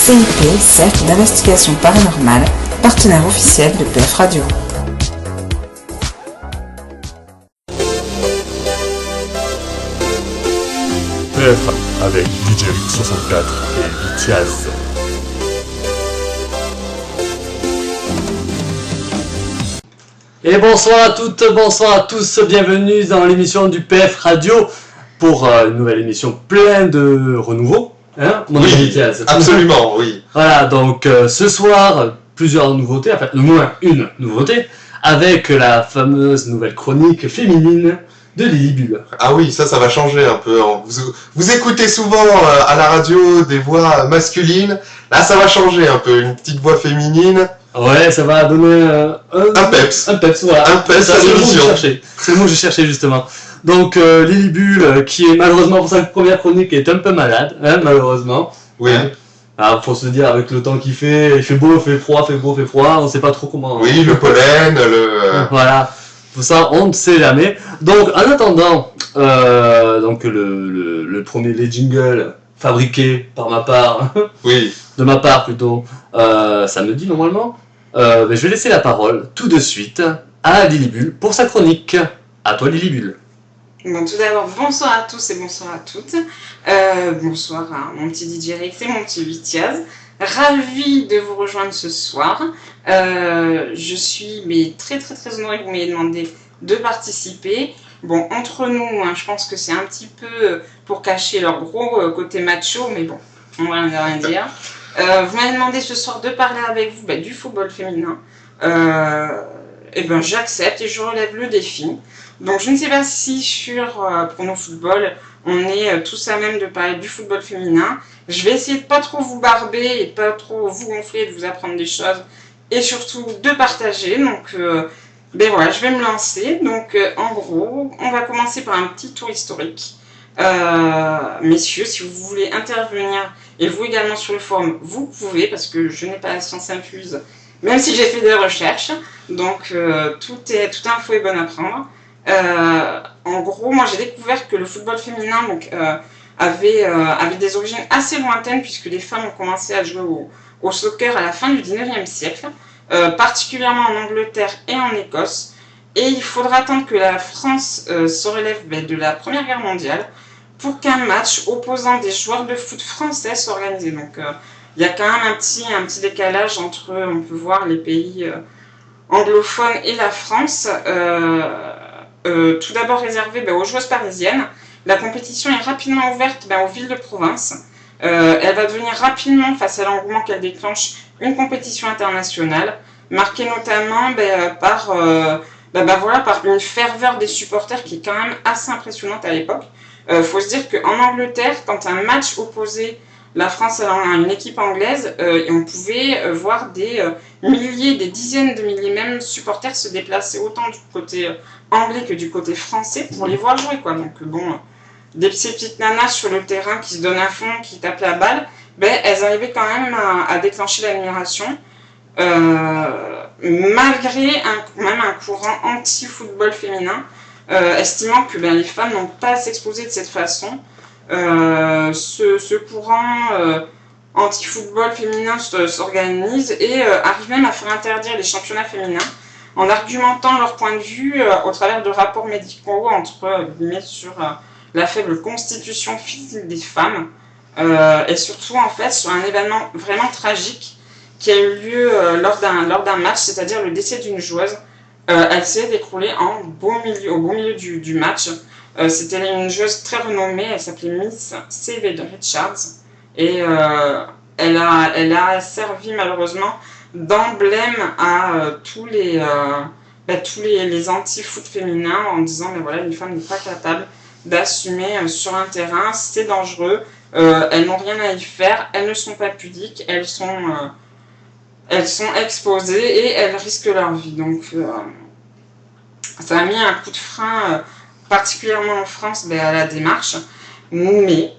CIP, Cercle d'investigation paranormale, partenaire officiel de PF Radio. PF avec DJ Rick 64 et Vitiaz. Et bonsoir à toutes, bonsoir à tous, bienvenue dans l'émission du PF Radio pour une nouvelle émission pleine de renouveau. Hein, mon ami Vitiaz. Absolument, oui. Voilà, donc ce soir, plusieurs nouveautés, enfin au moins une nouveauté, avec la fameuse nouvelle chronique féminine de Lily Bull. Ah oui, ça va changer un peu. Vous écoutez souvent à la radio des voix masculines. Là, ça va changer un peu. Une petite voix féminine. Ouais, ça va donner un peps. Un peps, voilà. Un peps, c'est le mot que je cherchais. C'est le mot que je cherchais justement. Donc Lily Bull, qui est malheureusement pour sa première chronique, est un peu malade, hein, malheureusement. Oui. Hein. Alors, faut se dire, avec le temps qu'il fait, il fait beau, il fait froid, on sait pas trop comment... Oui, le pollen, Voilà, tout ça, on ne sait jamais. Donc, en attendant, donc le premier, les jingles fabriqués par ma part, oui. de ma part plutôt, samedi normalement, je vais laisser la parole tout de suite à Lily Bull pour sa chronique. À toi Lily Bull. Bon, tout d'abord, bonsoir à tous et bonsoir à toutes. Bonsoir à mon petit DJ Rex et mon petit Vitiaz. Ravi de vous rejoindre ce soir. Je suis très honorée que vous m'ayez demandé de participer. Bon, entre nous, hein, je pense que c'est un petit peu pour cacher leur gros côté macho, mais bon, on va rien dire. Vous m'avez demandé ce soir de parler avec vous du football féminin. Et ben j'accepte et je relève le défi. Donc je ne sais pas si sur Prono Football, on est tous à même de parler du football féminin. Je vais essayer de pas trop vous barber et pas trop vous gonfler, de vous apprendre des choses et surtout de partager. Donc voilà, je vais me lancer. Donc en gros, on va commencer par un petit tour historique. Messieurs, si vous voulez intervenir et vous également sur le forum, vous pouvez parce que je n'ai pas la science infuse, même si j'ai fait des recherches. Donc toute info est bonne à prendre. En gros, moi j'ai découvert que le football féminin avait des origines assez lointaines puisque les femmes ont commencé à jouer au soccer à la fin du 19e siècle, particulièrement en Angleterre et en Écosse. Et il faudra attendre que la France se relève de la Première Guerre mondiale pour qu'un match opposant des joueurs de foot français soit organisé. Donc il y a quand même un petit décalage entre, on peut voir, les pays anglophones et la France. Tout d'abord réservée aux joueuses parisiennes. La compétition est rapidement ouverte aux villes de province. Elle va devenir rapidement, face à l'engouement qu'elle déclenche, une compétition internationale, marquée notamment par une ferveur des supporters qui est quand même assez impressionnante à l'époque. Faut se dire qu'en Angleterre, quand un match opposait la France à une équipe anglaise, on pouvait voir des milliers, des dizaines de milliers même supporters se déplacer autant du côté anglais que du côté français pour les voir jouer, quoi. Donc des petites nanas sur le terrain qui se donnent à fond, qui tapent la balle, elles arrivaient quand même à déclencher l'admiration, malgré un courant anti-football féminin, estimant que les femmes n'ont pas à s'exposer de cette façon. Ce courant anti-football féminin s'organise et arrive même à faire interdire les championnats féminins en argumentant leur point de vue au travers de rapports médicaux sur la faible constitution physique des femmes et surtout en fait sur un événement vraiment tragique qui a eu lieu lors d'un match, c'est-à-dire le décès d'une joueuse. Elle s'est déroulée au beau milieu du match. C'était une joueuse très renommée, elle s'appelait Miss Saved Richards et elle a servi malheureusement d'emblème à tous les anti-foot féminins en disant une femme n'est pas capable d'assumer sur un terrain, c'est dangereux, elles n'ont rien à y faire, elles ne sont pas pudiques, elles sont exposées et elles risquent leur vie. Donc ça a mis un coup de frein particulièrement en France à la démarche, mais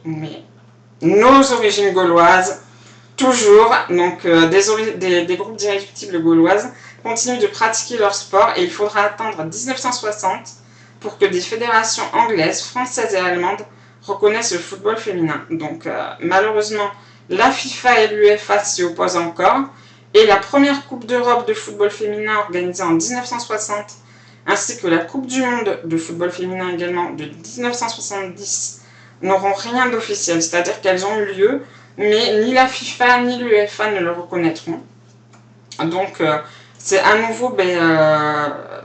nos origines gauloises, toujours, donc des groupes d'irréductibles gauloises continuent de pratiquer leur sport et il faudra attendre 1960 pour que des fédérations anglaises, françaises et allemandes reconnaissent le football féminin. Donc malheureusement, La FIFA et l'UEFA s'y opposent encore. Et la première Coupe d'Europe de football féminin organisée en 1960, ainsi que la Coupe du Monde de football féminin également de 1970, n'auront rien d'officiel. C'est-à-dire qu'elles ont eu lieu, mais ni la FIFA ni l'UEFA ne le reconnaîtront. Donc c'est à nouveau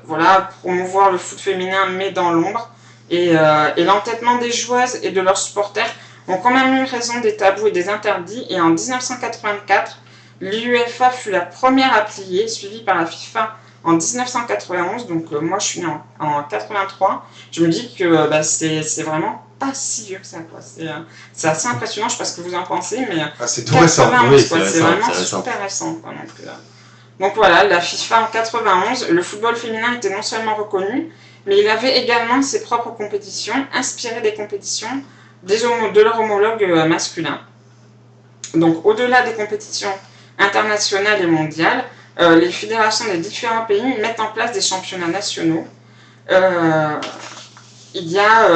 voilà, promouvoir le foot féminin mais dans l'ombre. Et l'entêtement des joueuses et de leurs supporters ont quand même eu raison des tabous et des interdits. Et en 1984, l'UEFA fut la première à plier, suivie par la FIFA en 1991. Donc moi je suis née en 83. Je me dis que c'est vraiment pas si vieux que ça, quoi. C'est assez impressionnant, je sais pas ce que vous en pensez, mais c'est tout récent. Oui, c'est vraiment super récent, quoi. Donc voilà, la FIFA en 91, le football féminin était non seulement reconnu, mais il avait également ses propres compétitions, inspirées des compétitions de leurs homologues masculins. Donc au-delà des compétitions internationales et mondiales, les fédérations des différents pays mettent en place des championnats nationaux. Il y a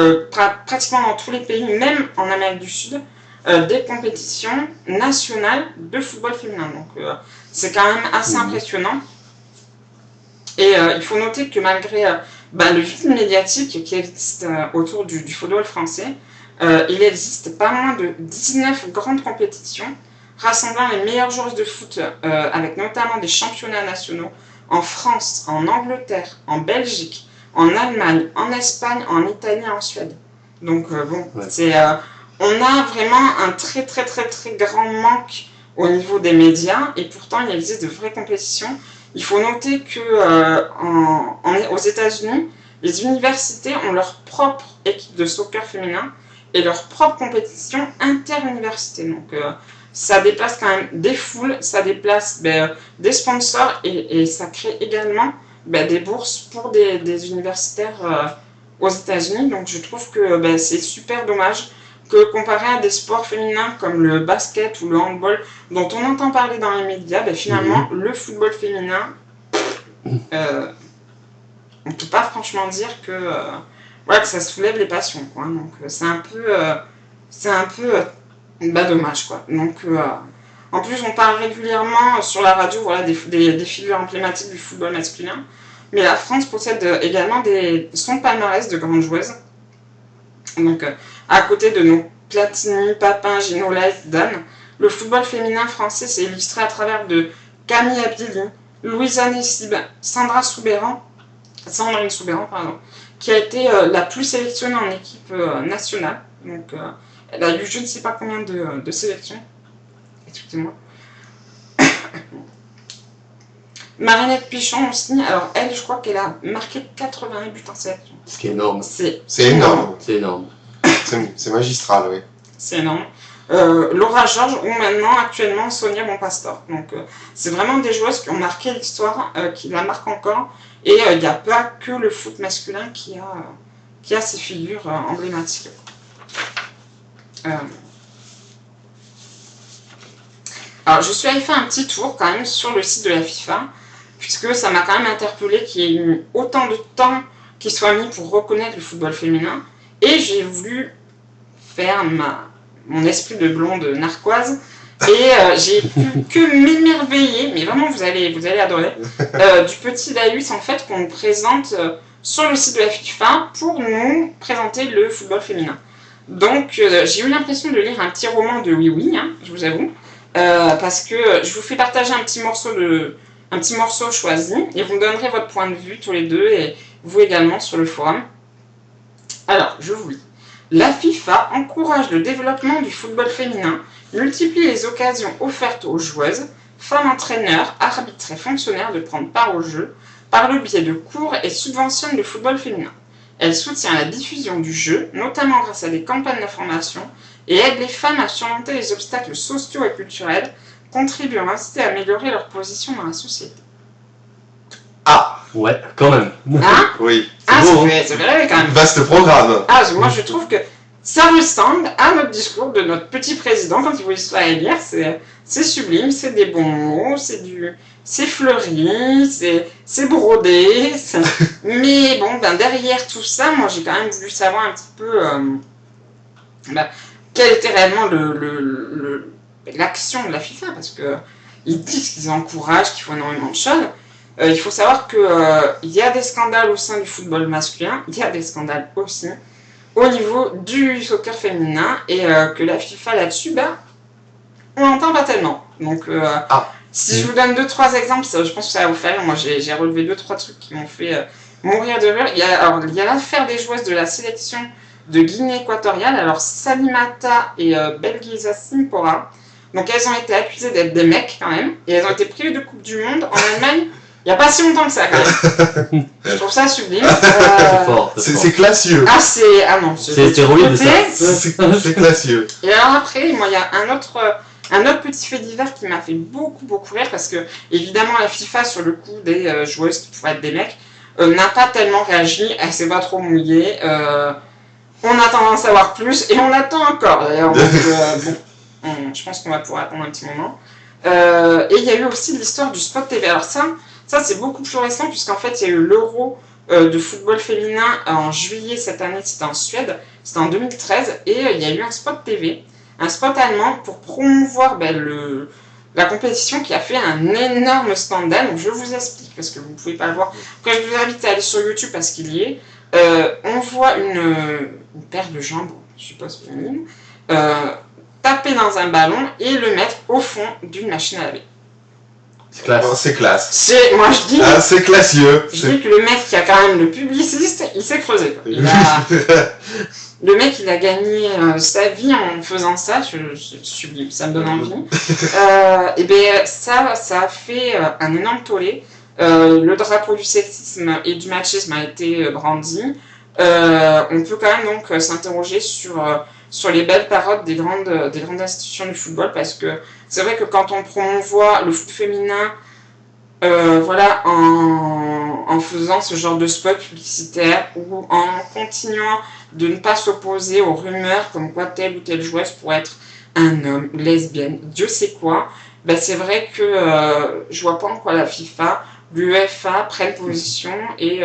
pratiquement dans tous les pays, même en Amérique du Sud, des compétitions nationales de football féminin. Donc c'est quand même assez impressionnant. Et il faut noter que malgré le vide médiatique qui existe autour du football français, il existe pas moins de 19 grandes compétitions rassemblant les meilleures joueuses de foot, avec notamment des championnats nationaux en France, en Angleterre, en Belgique, en Allemagne, en Espagne, en Italie et en Suède. Donc on a vraiment un très très très très grand manque au niveau des médias, et pourtant il existe de vraies compétitions. Il faut noter que aux États-Unis, les universités ont leur propre équipe de soccer féminin et leur propre compétition inter-université. Donc ça déplace quand même des foules, ça déplace des sponsors, et ça crée également des bourses pour des universitaires aux États-Unis. Donc je trouve que c'est super dommage que comparé à des sports féminins comme le basket ou le handball, dont on entend parler dans les médias, finalement le football féminin, on ne peut pas franchement dire que ça soulève les passions, quoi. Donc c'est un peu dommage, quoi. Donc en plus on parle régulièrement sur la radio des figures emblématiques du football masculin, mais la France possède également son palmarès de grandes joueuses. Donc à côté de nos Platini, Papin, Ginola, Dan, le football féminin français s'est illustré à travers de Camille Abdili, Louisa Nessib, Sandrine Soubeyran, qui a été la plus sélectionnée en équipe nationale. Donc elle a eu je ne sais pas combien de sélections. Excusez-moi. Marinette Pichon aussi, alors elle, je crois qu'elle a marqué 81 buts en sélection. Ce qui est énorme. C'est énorme. C'est énorme. C'est magistral, oui. C'est énorme. Laura Georges ou maintenant, actuellement, Sonia Bonpastor. Donc c'est vraiment des joueuses qui ont marqué l'histoire, qui la marquent encore. Et il n'y a pas que le foot masculin qui a ces figures emblématiques. Alors je suis allée faire un petit tour quand même sur le site de la FIFA, puisque ça m'a quand même interpellé qu'il y ait eu autant de temps qui soit mis pour reconnaître le football féminin, et j'ai voulu faire mon esprit de blonde narquoise, et j'ai pu que m'émerveiller, mais vraiment vous allez adorer, du petit laïus en fait qu'on nous présente sur le site de la FIFA pour nous présenter le football féminin. Donc j'ai eu l'impression de lire un petit roman de Oui Oui, je vous avoue, parce que je vous fais partager un petit morceau choisi, et vous me donnerez votre point de vue tous les deux, et vous également sur le forum. Alors, je vous lis. La FIFA encourage le développement du football féminin, multiplie les occasions offertes aux joueuses, femmes entraîneurs, arbitres et fonctionnaires de prendre part au jeu, par le biais de cours, et subventionne le football féminin. Elle soutient la diffusion du jeu, notamment grâce à des campagnes d'information, et aide les femmes à surmonter les obstacles sociaux et culturels, contribuant ainsi à améliorer leur position dans la société. Ah, Ouais, quand même. Hein? oui. C'est vrai quand même. Vaste programme. Moi je trouve que ça ressemble à notre discours de notre petit président quand il voulait se faire élire. C'est sublime, c'est des bons mots, c'est fleuri, c'est brodé. Mais bon, derrière tout ça, moi j'ai quand même voulu savoir un petit peu quel était réellement l'action de la FIFA, parce que ils disent qu'ils encouragent, qu'ils font énormément de choses. Il faut savoir qu'il y a des scandales au sein du football masculin, il y a des scandales aussi au niveau du soccer féminin, et que la FIFA là-dessus, on n'entend pas tellement. Donc, si je vous donne 2-3 exemples, je pense que ça va vous faire rire. Moi, j'ai relevé 2-3 trucs qui m'ont fait mourir de rire. Il y a l'affaire des joueuses de la sélection de Guinée équatoriale, alors Salimata et Belgiza Simpora. Donc elles ont été accusées d'être des mecs quand même, et elles ont été privées de Coupe du Monde en Allemagne il n'y a pas si longtemps que ça quand même. Je trouve ça sublime. C'est classieux. Non, c'est héroïne, c'est classieux. Et alors après, moi il y a un autre petit fait divers qui m'a fait beaucoup rire, parce que évidemment la FIFA sur le coup des joueuses qui pouvaient être des mecs n'a pas tellement réagi, elle s'est pas trop mouillée. On attend d'en savoir plus, et on attend encore d'ailleurs. Donc, je pense qu'on va pouvoir attendre un petit moment. Et il y a eu aussi l'histoire du Spot TV. Alors ça c'est beaucoup plus récent, puisqu'en fait il y a eu l'Euro de football féminin en juillet cette année, c'était en Suède, c'était en 2013, et il y a eu un Spot TV, un spot allemand pour promouvoir la compétition, qui a fait un énorme scandale. Donc je vous explique, parce que vous ne pouvez pas le voir. Quand je vous invite à aller sur YouTube, parce qu'il y est, on voit une paire de jambes, je suppose féminine, taper dans un ballon et le mettre au fond d'une machine à laver. C'est classe. C'est classe. Moi je dis. C'est classieux. Je dis que le mec qui a quand même le publiciste, il s'est creusé. Le mec, il a gagné sa vie en faisant ça. Sublime, ça me donne envie. Et bien ça a fait un énorme tollé. Le drapeau du sexisme et du machisme a été brandi. On peut quand même donc s'interroger sur les belles paroles des grandes institutions du football, parce que c'est vrai que quand on promouvoit le foot féminin, en faisant ce genre de spot publicitaire, ou en continuant de ne pas s'opposer aux rumeurs comme quoi telle ou telle joueuse pourrait être un homme, lesbienne, Dieu sait quoi, c'est vrai que je vois pas en quoi la FIFA, l'UEFA prennent position et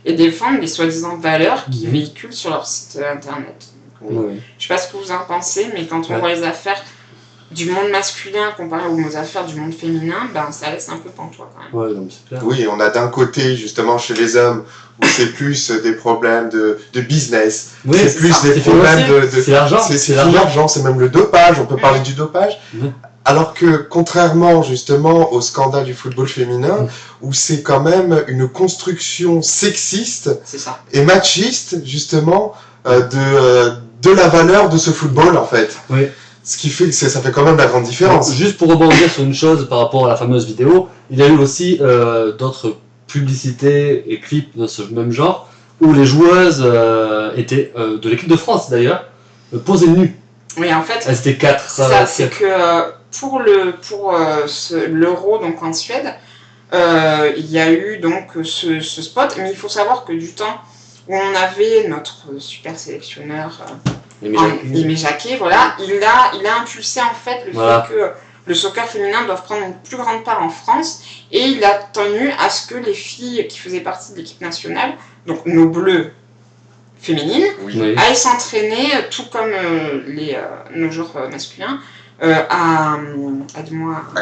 défendent les soi-disant valeurs qu'ils véhiculent sur leur site internet. Oui. Je sais pas ce que vous en pensez, mais quand on voit les affaires du monde masculin comparé aux affaires du monde féminin, ça laisse un peu pantois quand même. Ouais, donc c'est clair. Oui, on a d'un côté justement chez les hommes où c'est plus des problèmes de business, Oui, c'est plus des problèmes c'est l'argent, c'est l'argent, c'est même le dopage, on peut parler du dopage. Alors que, contrairement justement au scandale du football féminin, où c'est quand même une construction sexiste et machiste, justement, de la valeur de ce football, en fait. Oui. Ce qui fait que ça fait quand même la grande différence. Donc, juste pour rebondir sur une chose par rapport à la fameuse vidéo, il y a eu aussi d'autres publicités et clips de ce même genre, où les joueuses étaient, de l'équipe de France d'ailleurs, posées nues. Oui, en fait, elles étaient 4. C'est ça, c'est que pour l'Euro donc en Suède, il y a eu donc ce spot, mais il faut savoir que du temps où on avait notre super sélectionneur Aimé Jacquet, voilà, il a impulsé en fait le fait que le soccer féminin doit prendre une plus grande part en France, et il a tenu à ce que les filles qui faisaient partie de l'équipe nationale, donc nos bleus féminines, aillent s'entraîner tout comme nos joueurs masculins à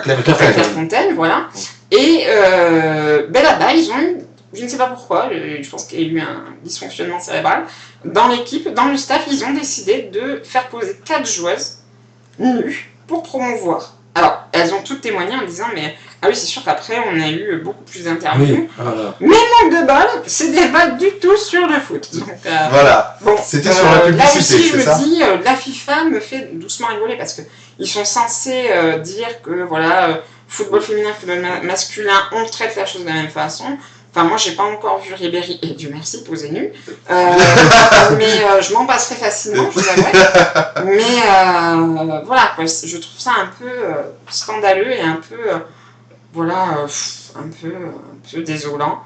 Clairefontaine, voilà. Et là-bas, ils ont eu, je ne sais pas pourquoi, je pense qu'il y a eu un dysfonctionnement cérébral dans l'équipe, dans le staff, ils ont décidé de faire poser 4 joueuses nues pour promouvoir. Alors, elles ont toutes témoigné en disant, mais ah oui, c'est sûr qu'après, on a eu beaucoup plus d'interviews. Mais manque de bol, c'est des pas du tout sur le foot. Donc, voilà, bon, c'était sur la publicité, là aussi, je me dis, la FIFA me fait doucement rigoler, parce qu'ils sont censés dire que, football féminin, football masculin, on traite la chose de la même façon. Enfin, moi, j'ai pas encore vu Ribéry, et Dieu merci, posé nu. Mais je m'en passerai facilement, je vous avouerai. Mais voilà, quoi, je trouve ça un peu scandaleux et un peu, un peu désolant.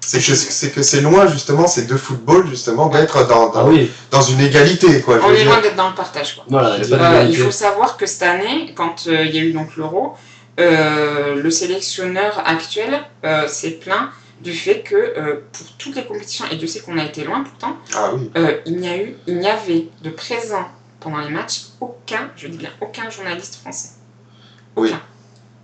C'est que c'est loin, justement, ces deux footballs, justement, d'être dans une égalité, quoi. On est loin d'être dans le partage, quoi. Voilà, il faut savoir que cette année, quand il y a eu donc l'Euro, le sélectionneur actuel s'est plaint du fait que pour toutes les compétitions, et Dieu sait qu'on a été loin pourtant, il n'y avait de présents pendant les matchs, aucun, je dis bien aucun journaliste français. Oui. Aucun.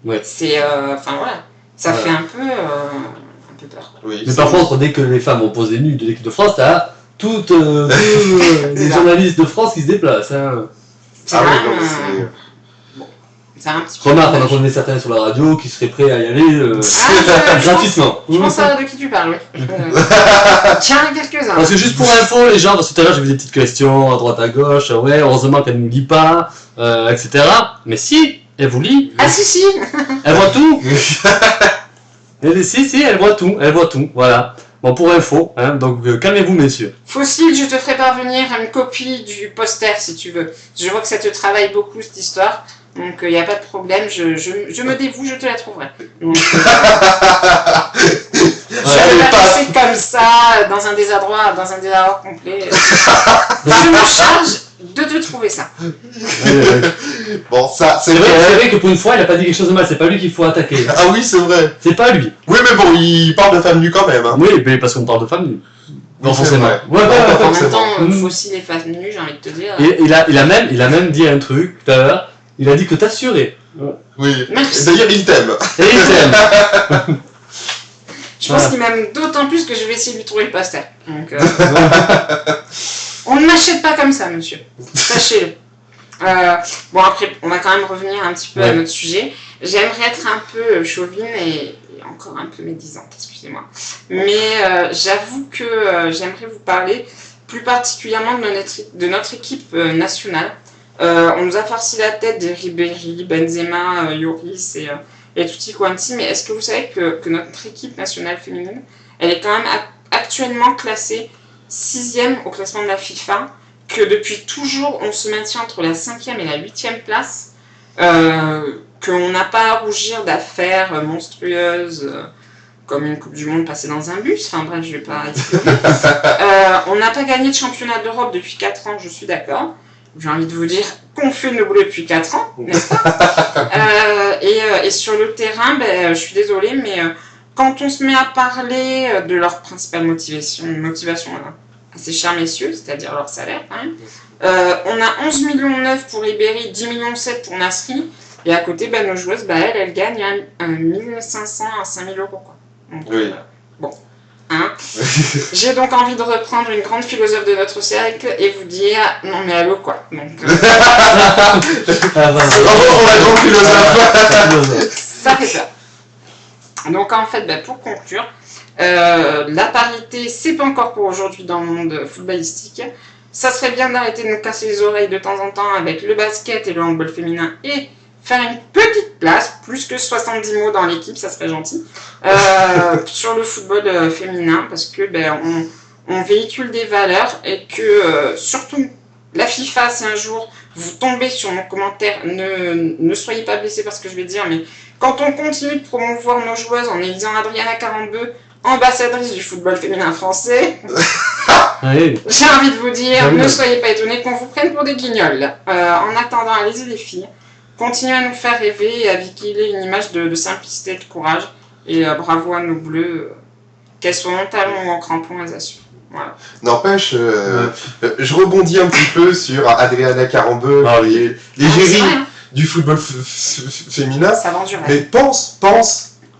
Ouais. C'est, enfin voilà, ça fait un peu peur. Oui, Mais par contre, dès que les femmes ont posé nues de l'équipe de France, t'as toutes les journalistes de France qui se déplacent. Hein. C'est Ah oui, quand non, même, mais c'est... c'est un petit peu. Remarque, on en connaît certains sur la radio qui seraient prêts à y aller gratuitement. Je pense à de qui tu parles, oui. Tiens, quelques-uns. Parce que juste pour info, les gens, parce que tout à l'heure j'ai vu des petites questions à droite à gauche, ouais, heureusement qu'elle ne nous lit pas, etc. Mais si, elle vous lit. Ah si, Elle voit tout. Si, elle voit tout, voilà. Bon, pour info, hein, donc calmez-vous, messieurs. Fossile, je te ferai parvenir une copie du poster si tu veux. Je vois que ça te travaille beaucoup cette histoire, donc il n'y a pas de problème, je me dévoue, je te la trouverai. Donc, je vais la passer comme ça, dans un désarroi complet. Je me charge de te trouver ça. Bon, ça, C'est vrai que pour une fois, il a pas dit quelque chose de mal, c'est pas lui qu'il faut attaquer. Ah oui, c'est vrai. C'est pas lui. Oui, mais bon, il parle de femme nue quand même. Hein. Oui, mais parce qu'on parle de femme. Non, c'est forcément. vrai. Ouais, En même forcément. temps, Fossile est pas venu, j'ai envie de te dire. Et il a même dit un truc tout à l'heure. Il a dit que t'assurais. Oui. Merci. D'ailleurs, il t'aime. Et il t'aime. Je pense qu'il m'aime d'autant plus que je vais essayer de lui trouver le poster. Donc, on ne m'achète pas comme ça, monsieur. Sachez-le. Bon, après, on va quand même revenir un petit peu à notre sujet. J'aimerais être un peu chauvine et encore un peu médisante, excusez-moi. Mais j'avoue que j'aimerais vous parler plus particulièrement de notre équipe nationale. On nous a farci la tête des Ribéry, Benzema, Lloris et Tutti Quanti, mais est-ce que vous savez que notre équipe nationale féminine, elle est quand même actuellement classée 6e au classement de la FIFA, que depuis toujours on se maintient entre la 5e et la 8e place, qu'on n'a pas à rougir d'affaires monstrueuses comme une Coupe du Monde passée dans un bus, enfin bref, je vais pas expliquer. On n'a pas gagné de championnat d'Europe depuis 4 ans, je suis d'accord. J'ai envie de vous dire qu'on fait nos boulots depuis 4 ans, n'est-ce pas? Et sur le terrain, je suis désolée, mais quand on se met à parler de leur principale motivation à ces chers messieurs, c'est-à-dire leur salaire quand même, on a 11,9 millions pour Ribéry, 10,7 millions pour Nasri, et à côté, nos joueuses, elles gagnent 1 500 à 5 000 euros. Quoi. Donc, Oui. Bon. Hein. J'ai donc envie de reprendre une grande philosophe de notre siècle et vous dire non mais allô quoi. Donc, Bravo pour la grande philosophe. ça fait peur. Donc en fait, pour conclure, la parité c'est pas encore pour aujourd'hui dans le monde footballistique. Ça serait bien d'arrêter de nous casser les oreilles de temps en temps avec le basket et le handball féminin et faire une petite place, plus que 70 mots dans l'équipe, ça serait gentil, sur le football féminin, parce que on véhicule des valeurs et que surtout la FIFA, si un jour vous tombez sur mon commentaire, ne soyez pas blessés par ce que je vais dire, mais quand on continue de promouvoir nos joueuses en élisant Adriana Carambeu ambassadrice du football féminin français, j'ai envie de vous dire, ne soyez pas étonnés qu'on vous prenne pour des guignols. En attendant, allez-y les filles. Continuez à nous faire rêver et à véhiculer une image de simplicité et de courage. Et bravo à nos bleus, qu'elles soient en talons ou en crampons, elles assurent. Voilà. N'empêche, je rebondis un petit peu sur Adriana Carambeu, les géries du football féminin. Ça vend du rêve. Mais pense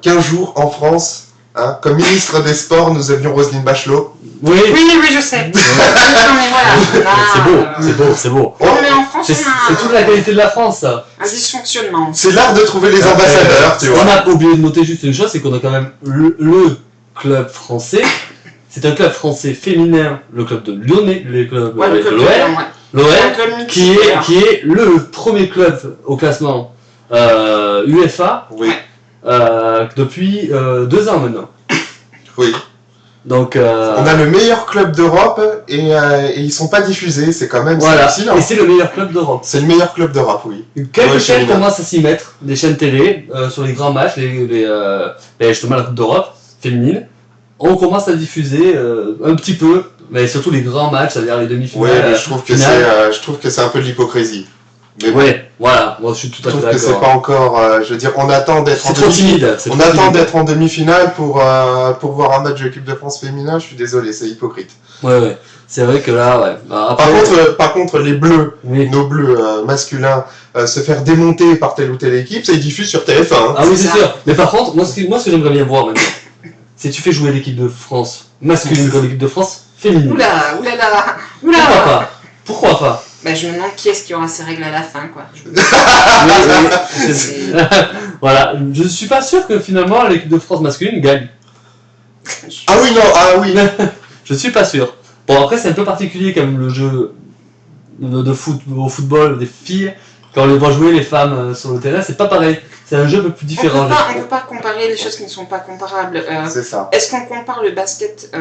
qu'un jour en France, hein, comme ministre des Sports, nous avions Roselyne Bachelot. Oui, je sais. Non, mais voilà. C'est beau. Oh, mais en France, c'est toute la qualité de la France, ça. Un dysfonctionnement. C'est l'art de trouver les ambassadeurs, tu vois. On a oublié de noter juste une chose, c'est qu'on a quand même le club français. C'est un club français féminin, le club de Lyonnais, le club de l'OL, qui est le premier club au classement UEFA depuis 2 ans maintenant. Oui. Donc, on a le meilleur club d'Europe et ils sont pas diffusés, c'est quand même hallucinant. Et c'est le meilleur club d'Europe. C'est le meilleur club d'Europe, oui. Quelques chaînes commencent à s'y mettre, des chaînes télé sur les grands matchs, justement la Coupe d'Europe féminine. On commence à diffuser un petit peu, mais surtout les grands matchs, c'est-à-dire les demi-finales. Ouais, mais je trouve que c'est un peu de l'hypocrisie. Mais bon, Ouais, voilà, moi je suis tout je à fait trouve que c'est d'accord. pas encore. Je veux dire, on attend d'être en C'est trop timide. on attend d'être en demi-finale pour voir un match de l'équipe de France féminin. Je suis désolé, c'est hypocrite. Ouais. C'est vrai que là, ouais. Bah, après, Par contre, les bleus, oui. nos bleus masculins, se faire démonter par telle ou telle équipe, ça ils diffusent sur TF1. Hein. Ah oui, c'est ça. sûr. Mais par contre, moi ce que j'aimerais bien voir maintenant, c'est tu fais jouer l'équipe de France masculine contre l'équipe de France féminine. Oula. Pourquoi pas? Pourquoi pas? Bah, je me demande qui est-ce qui aura ses règles à la fin, quoi. Oui, C'est- voilà, je suis pas sûr que finalement l'équipe de France masculine gagne. Ah oui, non, ah oui. Je suis pas sûr. Bon, après, c'est un peu particulier comme le jeu de foot, au football des filles. Quand on les voit jouer, les femmes sur le terrain, c'est pas pareil. C'est un jeu un peu plus différent. On peut pas comparer les choses qui ne sont pas comparables. C'est ça. Est-ce qu'on compare le basket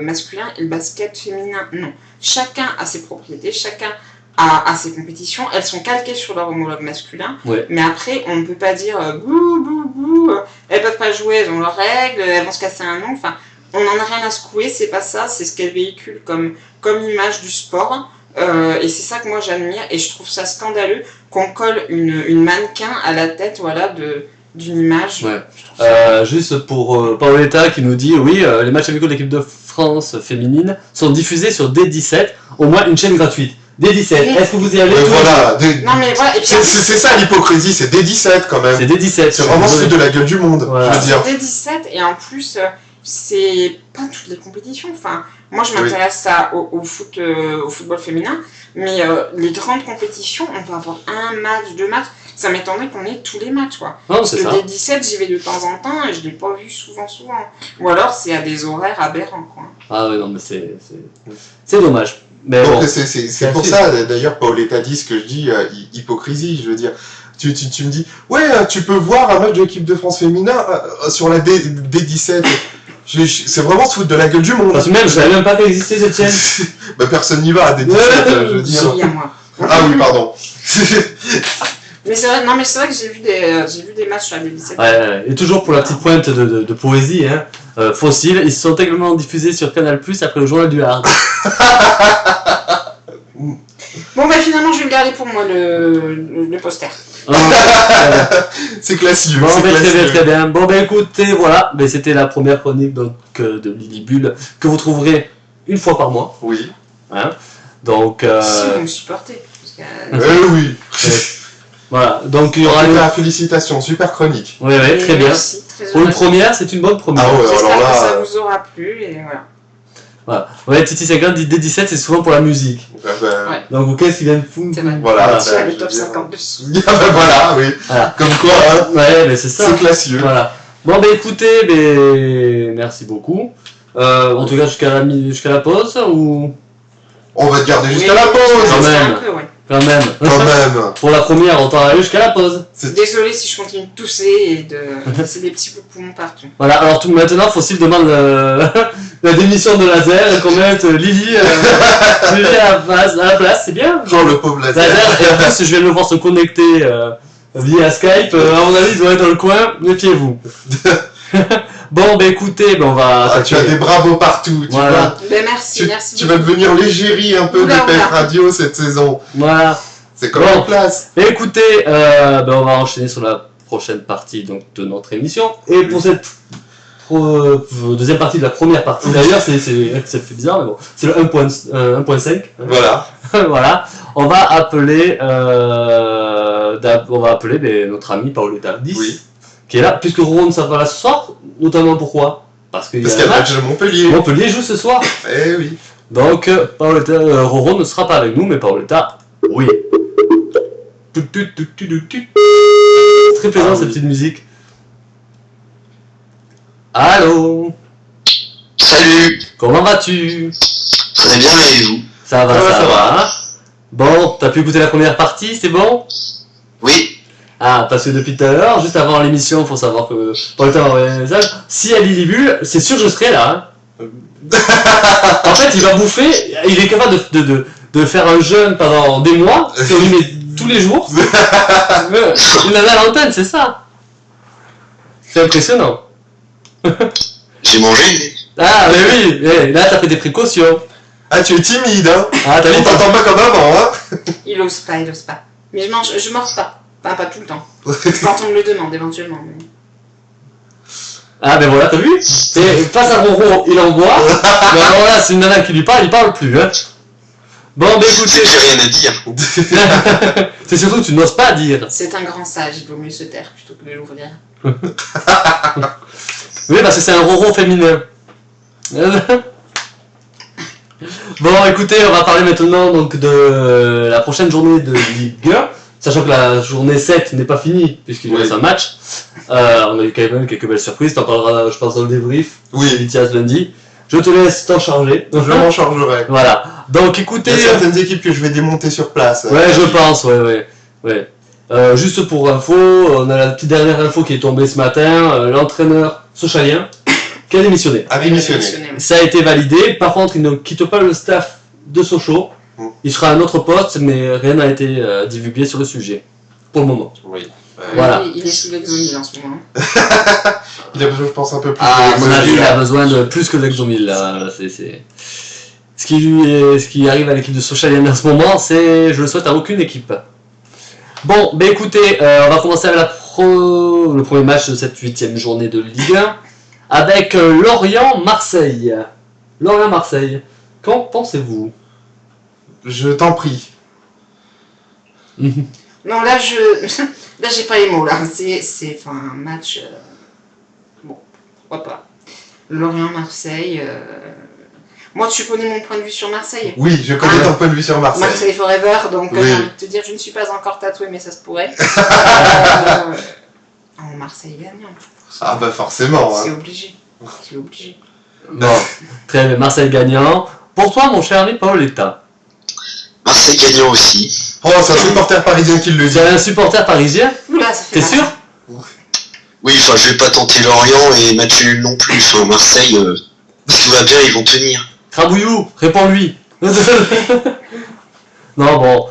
masculin et le basket féminin? Non. Chacun a ses propriétés, chacun a ses compétitions. Elles sont calquées sur leur homologue masculin. Ouais. Mais après, on ne peut pas dire bouh, elles peuvent pas jouer, elles ont leurs règles, elles vont se casser un ongle. Enfin, on n'en a rien à secouer, c'est pas ça, c'est ce qu'elles véhiculent comme image du sport. Et c'est ça que moi j'admire, et je trouve ça scandaleux qu'on colle une mannequin à la tête, voilà, d'une image. Ouais. Juste pour Paoletta qui nous dit oui, les matchs amicaux de l'équipe de France féminine sont diffusés sur D17, au moins une chaîne gratuite. D17, est-ce que vous y allez tous les Voilà. jours? Non mais voilà, et puis C'est ça l'hypocrisie, c'est D17 quand même. C'est D17. C'est vraiment se foutre de la gueule du monde, Voilà. je veux dire. c'est D17, et en plus, c'est pas toutes les compétitions. Enfin, moi je m'intéresse au football féminin, mais les grandes compétitions, on peut avoir un match, 2 matchs. Ça m'étonnerait qu'on ait tous les matchs, quoi. Non, Parce c'est que ça. D17, j'y vais de temps en temps et je l'ai pas vu souvent. Ou alors c'est à des horaires aberrants, quoi. Ah ouais, non, mais c'est dommage. Mais bon. Donc c'est pour ça, d'ailleurs, Paoletta dit ce que je dis, hypocrisie, je veux dire. Tu me dis, ouais, tu peux voir un match de l'équipe de France féminin sur la D17. C'est vraiment se foutre de la gueule du monde. Parce que même, je savais même pas qu'elle existait cette chaîne. Bah, personne n'y va à D17, je veux dire. Si, à moi. Ah oui, pardon. Mais c'est vrai, non, mais c'est vrai que j'ai vu des matchs sur la D17. Ouais, et toujours pour la petite pointe de poésie, hein. Fossiles, ils sont également diffusés sur Canal+, après le journal du Hard. Bon, bah finalement, je vais le garder pour moi, le poster. C'est classieux. Bon, c'est ben, classieux. très bien. Bon, ben écoutez, voilà, ben, c'était la première chronique donc, de Lily Bull que vous trouverez une fois par mois. Oui. Hein. Donc, Si vous me supportez. Parce que, Oui. voilà, donc il y En aura tout une... cas, félicitations, super chronique. Oui, très bien. Merci, très Pour une heureux. première, c'est une bonne première. Ah ouais, J'espère alors là, que ça vous aura plu et voilà. Voilà. Ouais, Titi 50 dit D17, c'est souvent pour la musique. Ouais. Donc, qu'est-ce qu'il vient de foutre? C'est vrai. Voilà. Tu as le je top veux dire. 50 dessous. Ah bah voilà, oui. Voilà. Comme quoi, hein, Ouais, mais c'est ça. c'est classieux. Voilà. Bon, ben écoutez, ben, merci beaucoup. En tout cas, jusqu'à la pause, ou On va te garder jusqu'à Oui, la pause. quand c'est même. un peu, ouais. quand même. Quand même. Pour la première, on t'en aller jusqu'à la pause. Désolée si je continue de tousser et de laisser des petits bouts de poumon partout. Voilà, alors tout maintenant, Fossile demande la démission de Laser et qu'on mette Lily à la place, c'est bien. Genre le pauvre laser. Laser, et en plus, je vais le voir se connecter via Skype. À mon avis, il doit être dans le coin. Méfiez-vous. Bon, ben écoutez, ben, on va. Ah, tu as des bravos partout. Voilà. Ben merci, merci. Tu vas devenir l'égérie un peu de Oula, PF oula. Radio cette saison. Voilà. C'est comme Bon. en place. Et écoutez, ben, on va enchaîner sur la prochaine partie donc, de notre émission. Et pour cette deuxième partie de la première partie, d'ailleurs, ça fait bizarre, mais bon, c'est le 1.5. Voilà. Voilà. On va appeler, ben, notre ami Paoletta 10, Oui. qui est là, puisque Ron ça va là ce soir, notamment pourquoi? Parce qu'il y Parce a qu'il y un a le match. match de Montpellier. Montpellier joue ce soir. Eh oui. Donc, Paoletta, Ron ne sera pas avec nous, mais Paoletta, oui. C'est très plaisant Ah, cette oui. petite musique. Allô? Salut, Comment vas-tu? très bien et vous? Ça va, Ça ça va. va. Bon, t'as pu écouter la première partie, c'est bon? Oui, Ah, parce que depuis tout à l'heure, juste avant l'émission, faut savoir que Paoletta m'a envoyé un message. Si à Lily Bull, c'est sûr que je serai là. Hein. En fait, il va bouffer, il est capable de faire un jeûne pendant des mois, si on lui met tous les jours. Il en a à l'antenne, c'est ça. C'est impressionnant. j'ai mangé. Ah, mais oui, là t'as pris des précautions. Ah, tu es timide, hein. Ah, t'as vu, On t'entend pas comme avant, hein. Il ose pas. Mais je mords pas. Enfin, pas tout le temps. Quand on me le demande, éventuellement. Mais... Ah ben voilà, t'as vu? Et face à Ronron, il en boit. Mais alors là, c'est une nana qui lui parle, il parle plus. Hein. Bon, ben écoutez. J'ai rien à dire. C'est surtout que tu n'oses pas dire. C'est un grand sage, il vaut mieux se taire plutôt que de l'ouvrir. Oui, parce que c'est un Ronron féminin. Bon, écoutez, on va parler maintenant donc de la prochaine journée de Ligue 1. Sachant que la journée 7 n'est pas finie, puisqu'il reste un match. On a eu quand même quelques belles surprises. T'en parleras, je pense, dans le débrief. Oui. Vitesse lundi. Je te laisse t'en charger. Je m'en chargerai. Voilà. Donc écoutez. Il y a certaines équipes que je vais démonter sur place. Ouais, je pense, ouais. Juste pour info, on a la petite dernière info qui est tombée ce matin. L'entraîneur sochalien qui a démissionné. A démissionné. Ça a été validé. Par contre, il ne quitte pas le staff de Sochaux. Il sera à un autre poste, mais rien n'a été divulgué sur le sujet. Pour le moment. Oui. Voilà. Il est sous l'exomile en ce moment. Il a besoin, je pense, un peu plus À de mon avis, il a l'exomile. besoin de plus que l'exomile. Là. C'est... Ce qui arrive à l'équipe de Sochalienne en ce moment, c'est je le souhaite à aucune équipe. Bon, ben écoutez, on va commencer avec le premier match de cette 8e journée de Ligue 1 avec Lorient-Marseille. Lorient-Marseille, qu'en pensez-vous? Je t'en prie. Non, là, là, j'ai pas les mots, là. C'est un match... Bon, pourquoi pas. Lorient-Marseille... Moi, tu connais mon point de vue sur Marseille. Oui, je connais ton point de vue sur Marseille. Marseille Forever, donc Oui. j'ai envie de te dire, je ne suis pas encore tatouée, mais ça se pourrait. Marseille gagnant. Ah bah forcément. C'est Hein. obligé. C'est obligé. Bon, très bien, Marseille gagnant. Pour toi, mon cher ami Paoletta. Marseille gagnant aussi. Oh, c'est un supporter parisien qui le dit. Tu as un supporter parisien? Oula, ça fait T'es mal. sûr? Oui, enfin, je vais pas tenter Lorient et match nul non plus. Enfin, Marseille, si tout va bien, ils vont tenir. Crabouillou, réponds-lui. Non, bon,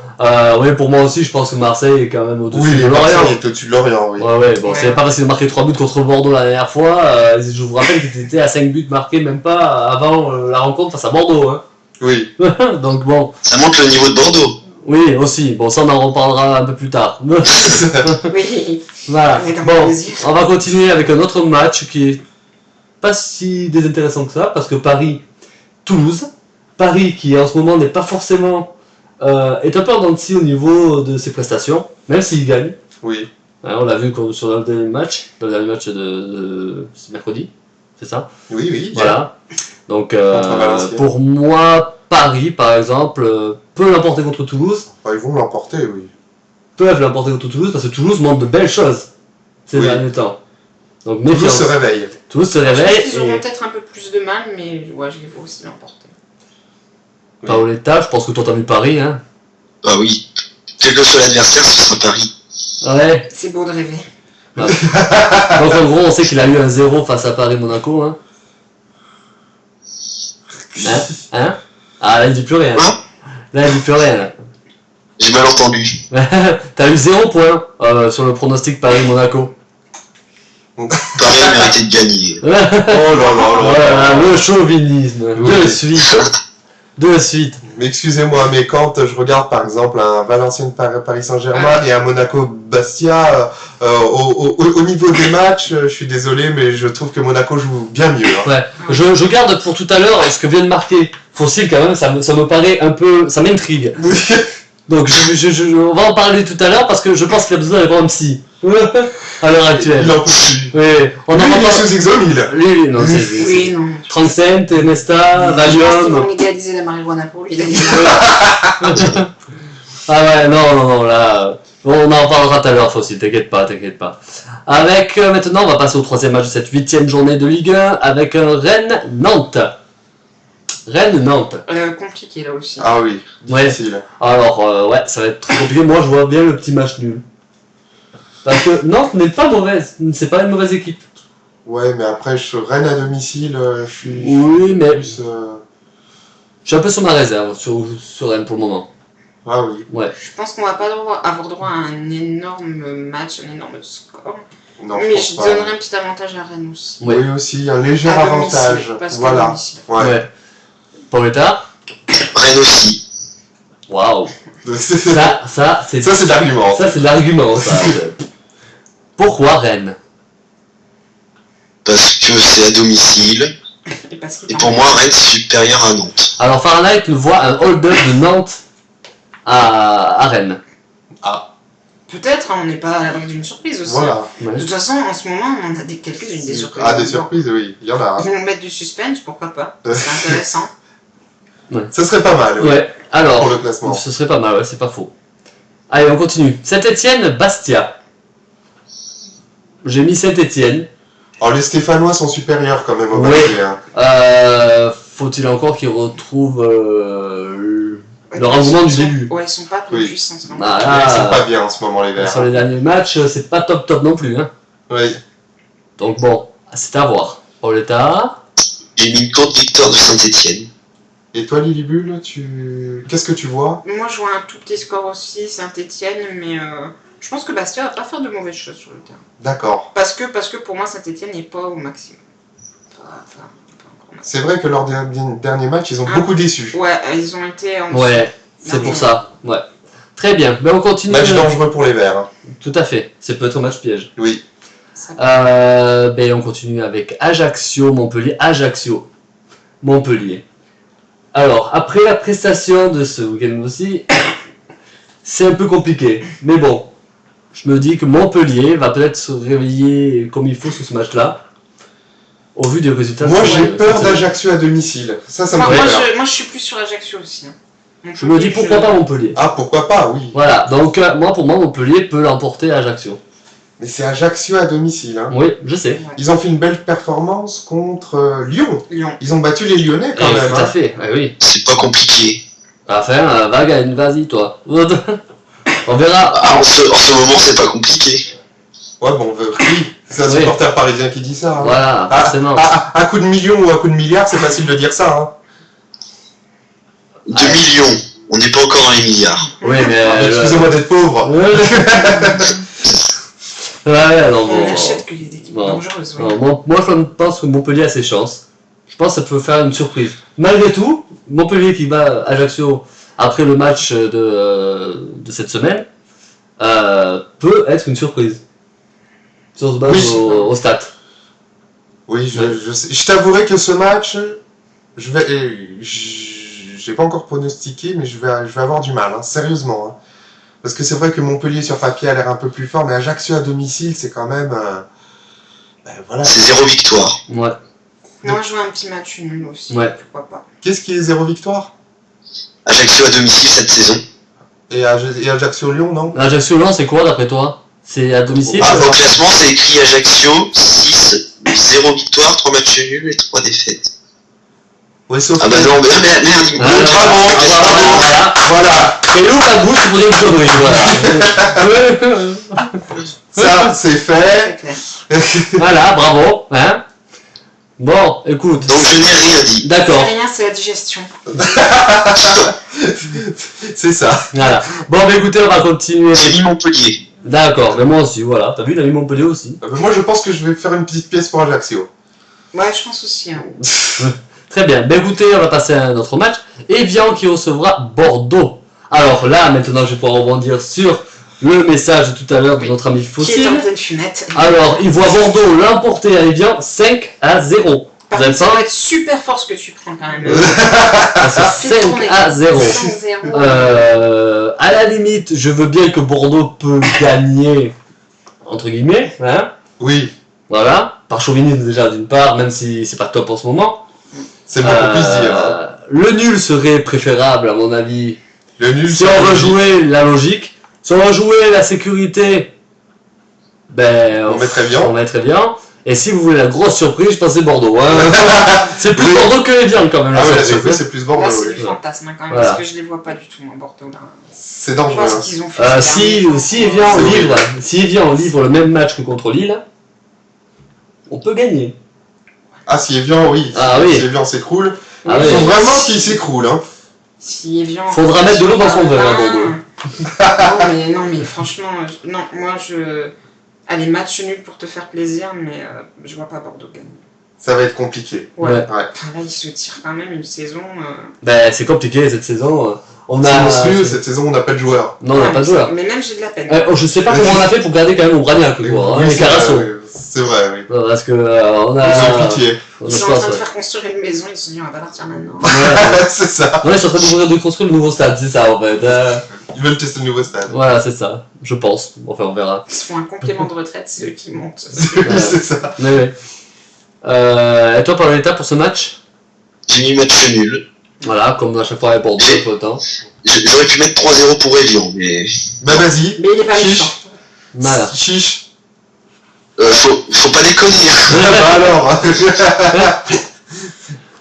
oui, pour moi aussi, je pense que Marseille est quand même au-dessus Oui, de Lorient. Marseille est au-dessus de Lorient, oui. Ouais, bon, c'est pas facile de marquer 3 buts contre Bordeaux la dernière fois. Je vous rappelle qu'ils étaient à 5 buts marqués même pas avant la rencontre face à Bordeaux. Hein. Oui. Donc bon. Ça montre le niveau de Bordeaux. Oui, aussi. Bon, ça, on en reparlera un peu plus tard. Oui. Voilà. Avec un Bon, plaisir. on va continuer avec un autre match qui est pas si désintéressant que ça, parce que Paris-Toulouse. Paris qui en ce moment n'est pas forcément... est un peu en dents de scie au niveau de ses prestations, même s'il gagne. Oui. Hein, on l'a vu sur le dernier match, de ce mercredi, c'est ça? Oui, oui. Voilà. Donc Contre Valenciennes. pour moi, Paris par exemple peut l'emporter contre Toulouse. Oh, ils vont l'emporter, oui. Peuvent l'emporter contre Toulouse parce que Toulouse montre de belles choses ces Oui. derniers temps. Donc Toulouse méfiance. se réveille. Toulouse se Je pense réveille. qu'ils auront Et peut-être un peu plus de mal, mais ouais, je les vois aussi l'emporter. Paoletta, je pense que toi t'as vu Paris, hein? Bah oui. Quel que soit l'adversaire, ce sera Paris. Ouais. C'est beau de rêver. Donc en gros, on sait qu'il a eu un 0 face à Paris-Monaco, hein? Hein? Ah là il dit plus rien. Hein? Là il dit plus rien. Là. J'ai mal entendu. T'as eu 0 points sur le pronostic Paris-Monaco. Paris méritait de gagner. Oh là là Voilà, le chauvinisme. Oui. De suite. Mais excusez-moi, mais quand je regarde par exemple un Valenciennes-Paris Saint-Germain et un Monaco-Bastia, au niveau des matchs, je suis désolé, mais je trouve que Monaco joue bien mieux. Hein. Ouais. Je garde pour tout à l'heure ce que vient de marquer Fossile quand même, ça me paraît un peu... ça m'intrigue. Donc on va en parler tout à l'heure parce que je pense qu'il a besoin d'aller voir un psy. À l'heure actuelle. Il en peut plus. Oui, on en Lui, il est parle. sous exomile. Lui, non, Oui, non. 35, Nesta, Je pense qu'ils Valium. vont légaliser la marijuana pour lui. Ah ouais, non, là... On en parlera tout à l'heure, Fossile, t'inquiète pas. Avec, maintenant, on va passer au troisième match de cette 8e journée de Ligue 1 avec Rennes-Nantes. Rennes-Nantes. Compliqué là aussi. Ah oui, Ouais. difficile. Alors, ouais, ça va être très compliqué. Moi, je vois bien le petit match nul. Parce que Nantes n'est pas mauvaise. C'est pas une mauvaise équipe. Ouais, mais après, Rennes à domicile, je suis Oui, mais plus... je suis un peu sur ma réserve sur Rennes pour le moment. Ah oui. Ouais. Je pense qu'on va pas avoir droit à un énorme match, un énorme score. Non, Mais pense je pas. donnerais un petit avantage à Rennes aussi. Ouais. Oui, aussi, un léger À domicile, avantage. parce qu'à Voilà. domicile. Ouais. Paoletta. Rennes aussi. Waouh. Ça, c'est de l'argument. Ça, c'est de l'argument, ça. Pourquoi Rennes? Parce que c'est à domicile. Et pour moi, Rennes c'est supérieur à Nantes. Alors Fahrenheit nous voit un hold-up de Nantes à Rennes. Ah. Peut-être, hein, on n'est pas à l'abri d'une surprise aussi. Voilà. De toute façon, en ce moment, on a quelques-unes des surprises. Ah, des surprises, oui, il y en a. Ils vont mettre du suspense, pourquoi pas. C'est intéressant. Ça serait pas mal, oui. Ouais, alors, pour le classement. ce serait pas mal, ouais, c'est pas faux. Allez, on continue. Saint-Etienne, Bastia. J'ai mis Saint-Etienne. Alors les Stéphanois sont supérieurs quand même au Oui. Bastia. Hein. Faut-il encore qu'ils retrouvent leur engouement du début? Ouais, ils sont pas plus puissants. Ah, Là, ils sont pas bien en ce moment les Verts. Sur les derniers matchs, c'est pas top non plus. Hein. Oui. Donc bon, c'est à voir. Pour l'État. J'ai mis une courte victoire de Saint-Etienne. Et toi Lilibule, qu'est-ce que tu vois? Moi je vois un tout petit score aussi, Saint-Etienne, mais je pense que Bastia va pas faire de mauvaises choses sur le terrain. D'accord. Parce que pour moi Saint-Etienne n'est pas au maximum. C'est vrai que lors des derniers matchs, ils ont beaucoup déçu. Ouais, ils ont été en Ouais, c'est pour ça. Ouais. Très bien, mais on continue. Match dangereux pour les Verts. Hein. Tout à fait, c'est peut-être un match piège. Oui. Ben on continue avec Ajaccio, Montpellier. Ajaccio, Montpellier. Alors, après la prestation de ce week-end aussi, c'est un peu compliqué. Mais bon, je me dis que Montpellier va peut-être se réveiller comme il faut sur ce match-là. Au vu des résultats. Moi j'ai peur d'Ajaccio à domicile. Ça me fait peur. Moi je suis plus sur Ajaccio aussi. Hein. Je me dis pourquoi pas Montpellier. Ah pourquoi pas, oui. Voilà, donc pour moi Montpellier peut l'emporter à Ajaccio. Mais c'est Ajaccio à domicile. Hein. Oui, je sais. Ils ont fait une belle performance contre Lyon. Ils ont battu les Lyonnais quand même. Tout à fait, oui. C'est pas compliqué. Enfin, vas-y toi. On verra. Ah, en ce moment, c'est pas compliqué. Ouais, bon, oui, c'est un supporter parisien qui dit ça. Hein. Voilà, forcément. À coup de millions ou à coup de milliards, c'est facile de dire ça. Hein. 2 millions, on n'est pas encore dans les milliards. Oui, mais. Excusez-moi d'être pauvre. Ouais, alors bon. On n'achète que les équipes dangereuses. Oui. Moi, je pense que Montpellier a ses chances. Je pense que ça peut faire une surprise. Malgré tout, Montpellier qui bat Ajaccio après le match de cette semaine peut être une surprise. Sur ce base au stade. Oui, je t'avouerai que ce match, j'ai pas encore pronostiqué, mais je vais avoir du mal, hein, sérieusement. Hein. Parce que c'est vrai que Montpellier sur papier a l'air un peu plus fort, mais Ajaccio à domicile, c'est quand même... voilà. C'est 0 victoire. Ouais. Moi, je vois un petit match nul aussi. Ouais. Pourquoi pas. Qu'est-ce qui est 0 victoire? Ajaccio à domicile cette saison. Et Ajaccio-Lyon, non? Ajaccio-Lyon, c'est quoi d'après toi? C'est à domicile? Ah, au classement, c'est écrit Ajaccio, 6, 0 victoire, 3 matchs nuls et 3 défaites. Oui, sauf ah bah non, mais merde, il me Voilà. Et où la bouche pour une connerie, voilà. Ça, c'est fait. Voilà, bravo. Hein. Bon, écoute. Donc je n'ai rien dit. D'accord. Rien, c'est la digestion. C'est ça. Voilà. Bon, bah écoutez, on va continuer. J'ai mis Montpellier. D'accord, mais moi aussi, voilà. T'as vu, il a mis Montpellier aussi. Moi, je pense que je vais faire une petite pièce pour Ajaccio. Ouais, je pense aussi. Hein. Très bien. Ben écoutez, on va passer à un autre match. Evian qui recevra Bordeaux. Alors là, maintenant, je vais pouvoir rebondir sur le message de tout à l'heure de notre ami Fossil. Qui est en pleine fumette. Alors, il voit Bordeaux l'emporter à Evian 5-0. Par contre, ça va être super fort ce que tu prends quand même. C'est 5-0. À la limite, je veux bien que Bordeaux peut gagner, entre guillemets. Hein. Oui. Voilà. Par chauvinisme déjà d'une part, même si c'est pas top en ce moment. C'est le moins qu'on puisse dire. Hein. Le nul serait préférable à mon avis. Le nul. Si on veut jouer la logique, si on veut jouer la sécurité, ben on mettrait bien. On mettrait bien. Et si vous voulez la grosse surprise, je pense que c'est Bordeaux. Hein. C'est plus Bordeaux que Evian quand même. Ah oui, la surprise c'est plus Bordeaux. Là c'est du fantasme quand même, voilà. Parce que je les vois pas du tout, moi, Bordeaux là. C'est dangereux. Je pense qu'ils ont fait si Evian livre le même match que contre Lille, on peut gagner. Ah, si Evian, oui. Ah, oui. Si Evian s'écroule. Ah, il faut oui. vraiment qu'il s'écroule. Hein. Si Evian. Faudra mettre de l'eau dans son verre, Bordeaux. Non, mais franchement, non, moi je. Allez, match nul pour te faire plaisir, mais je vois pas Bordeaux gagner. Ça va être compliqué. Ouais. Enfin, là, ils se tirent quand même une saison. Ben, c'est compliqué cette saison. On C'est a... monstrueux, cette saison, on n'a pas de joueurs. Non, on n'a pas de joueur. Mais même j'ai de la peine. Je sais pas comment on a fait pour garder quand même Obraniak, quoi. Oui, Et c'est Carasso. vrai, oui. C'est vrai, oui. Non, parce que on Ils a... ont pitié. On a Ils sont je en pense, train de ouais. faire construire une maison, ils se sont dit on va pas partir maintenant. C'est ça. Ouais, ils sont en train de construire le nouveau stade, c'est ça en fait. Ils veulent tester le nouveau stade. Voilà, c'est ça, je pense. Enfin, on verra. Ils se font un complément de retraite, c'est eux qui montent. C'est ça. Mais oui. Et toi, Paoletta, pour ce match? J'ai mis match nul. Voilà, comme à chaque fois avec Bordeaux, pour le temps. J'aurais pu mettre 3-0 pour Evian, mais Bah vas-y. Mais il est pas méchant. Chiche. Voilà. Chiche. faut pas déconner. Bah alors.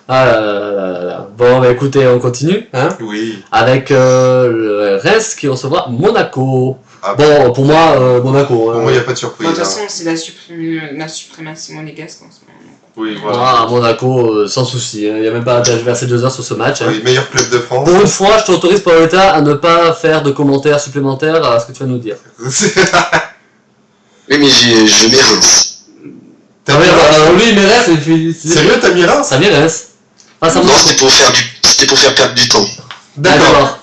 Ah là là là là là. Bon, bah écoutez, on continue, hein, Oui. avec le Reims qui recevra Monaco. Ah, Bon, pour moi, Monaco. Pour moi, il n'y a pas de surprise. De toute hein. façon, c'est la suprématie monégasque en ce moment. Oui, voilà. Ah, Monaco, sans souci. Il n'y a même pas à verser 2 heures sur ce match. Hein. Oui, meilleur club de France. Pour une fois, je t'autorise, Paoletta, à ne pas faire de commentaires supplémentaires à ce que tu vas nous dire. Oui, mais je mets Reims. T'as mis Reims Oui, mais Reims, Sérieux, t'as mis Reims? Ça mis Reims. Ah, ça Non, me c'était pour faire perdre du temps. D'accord.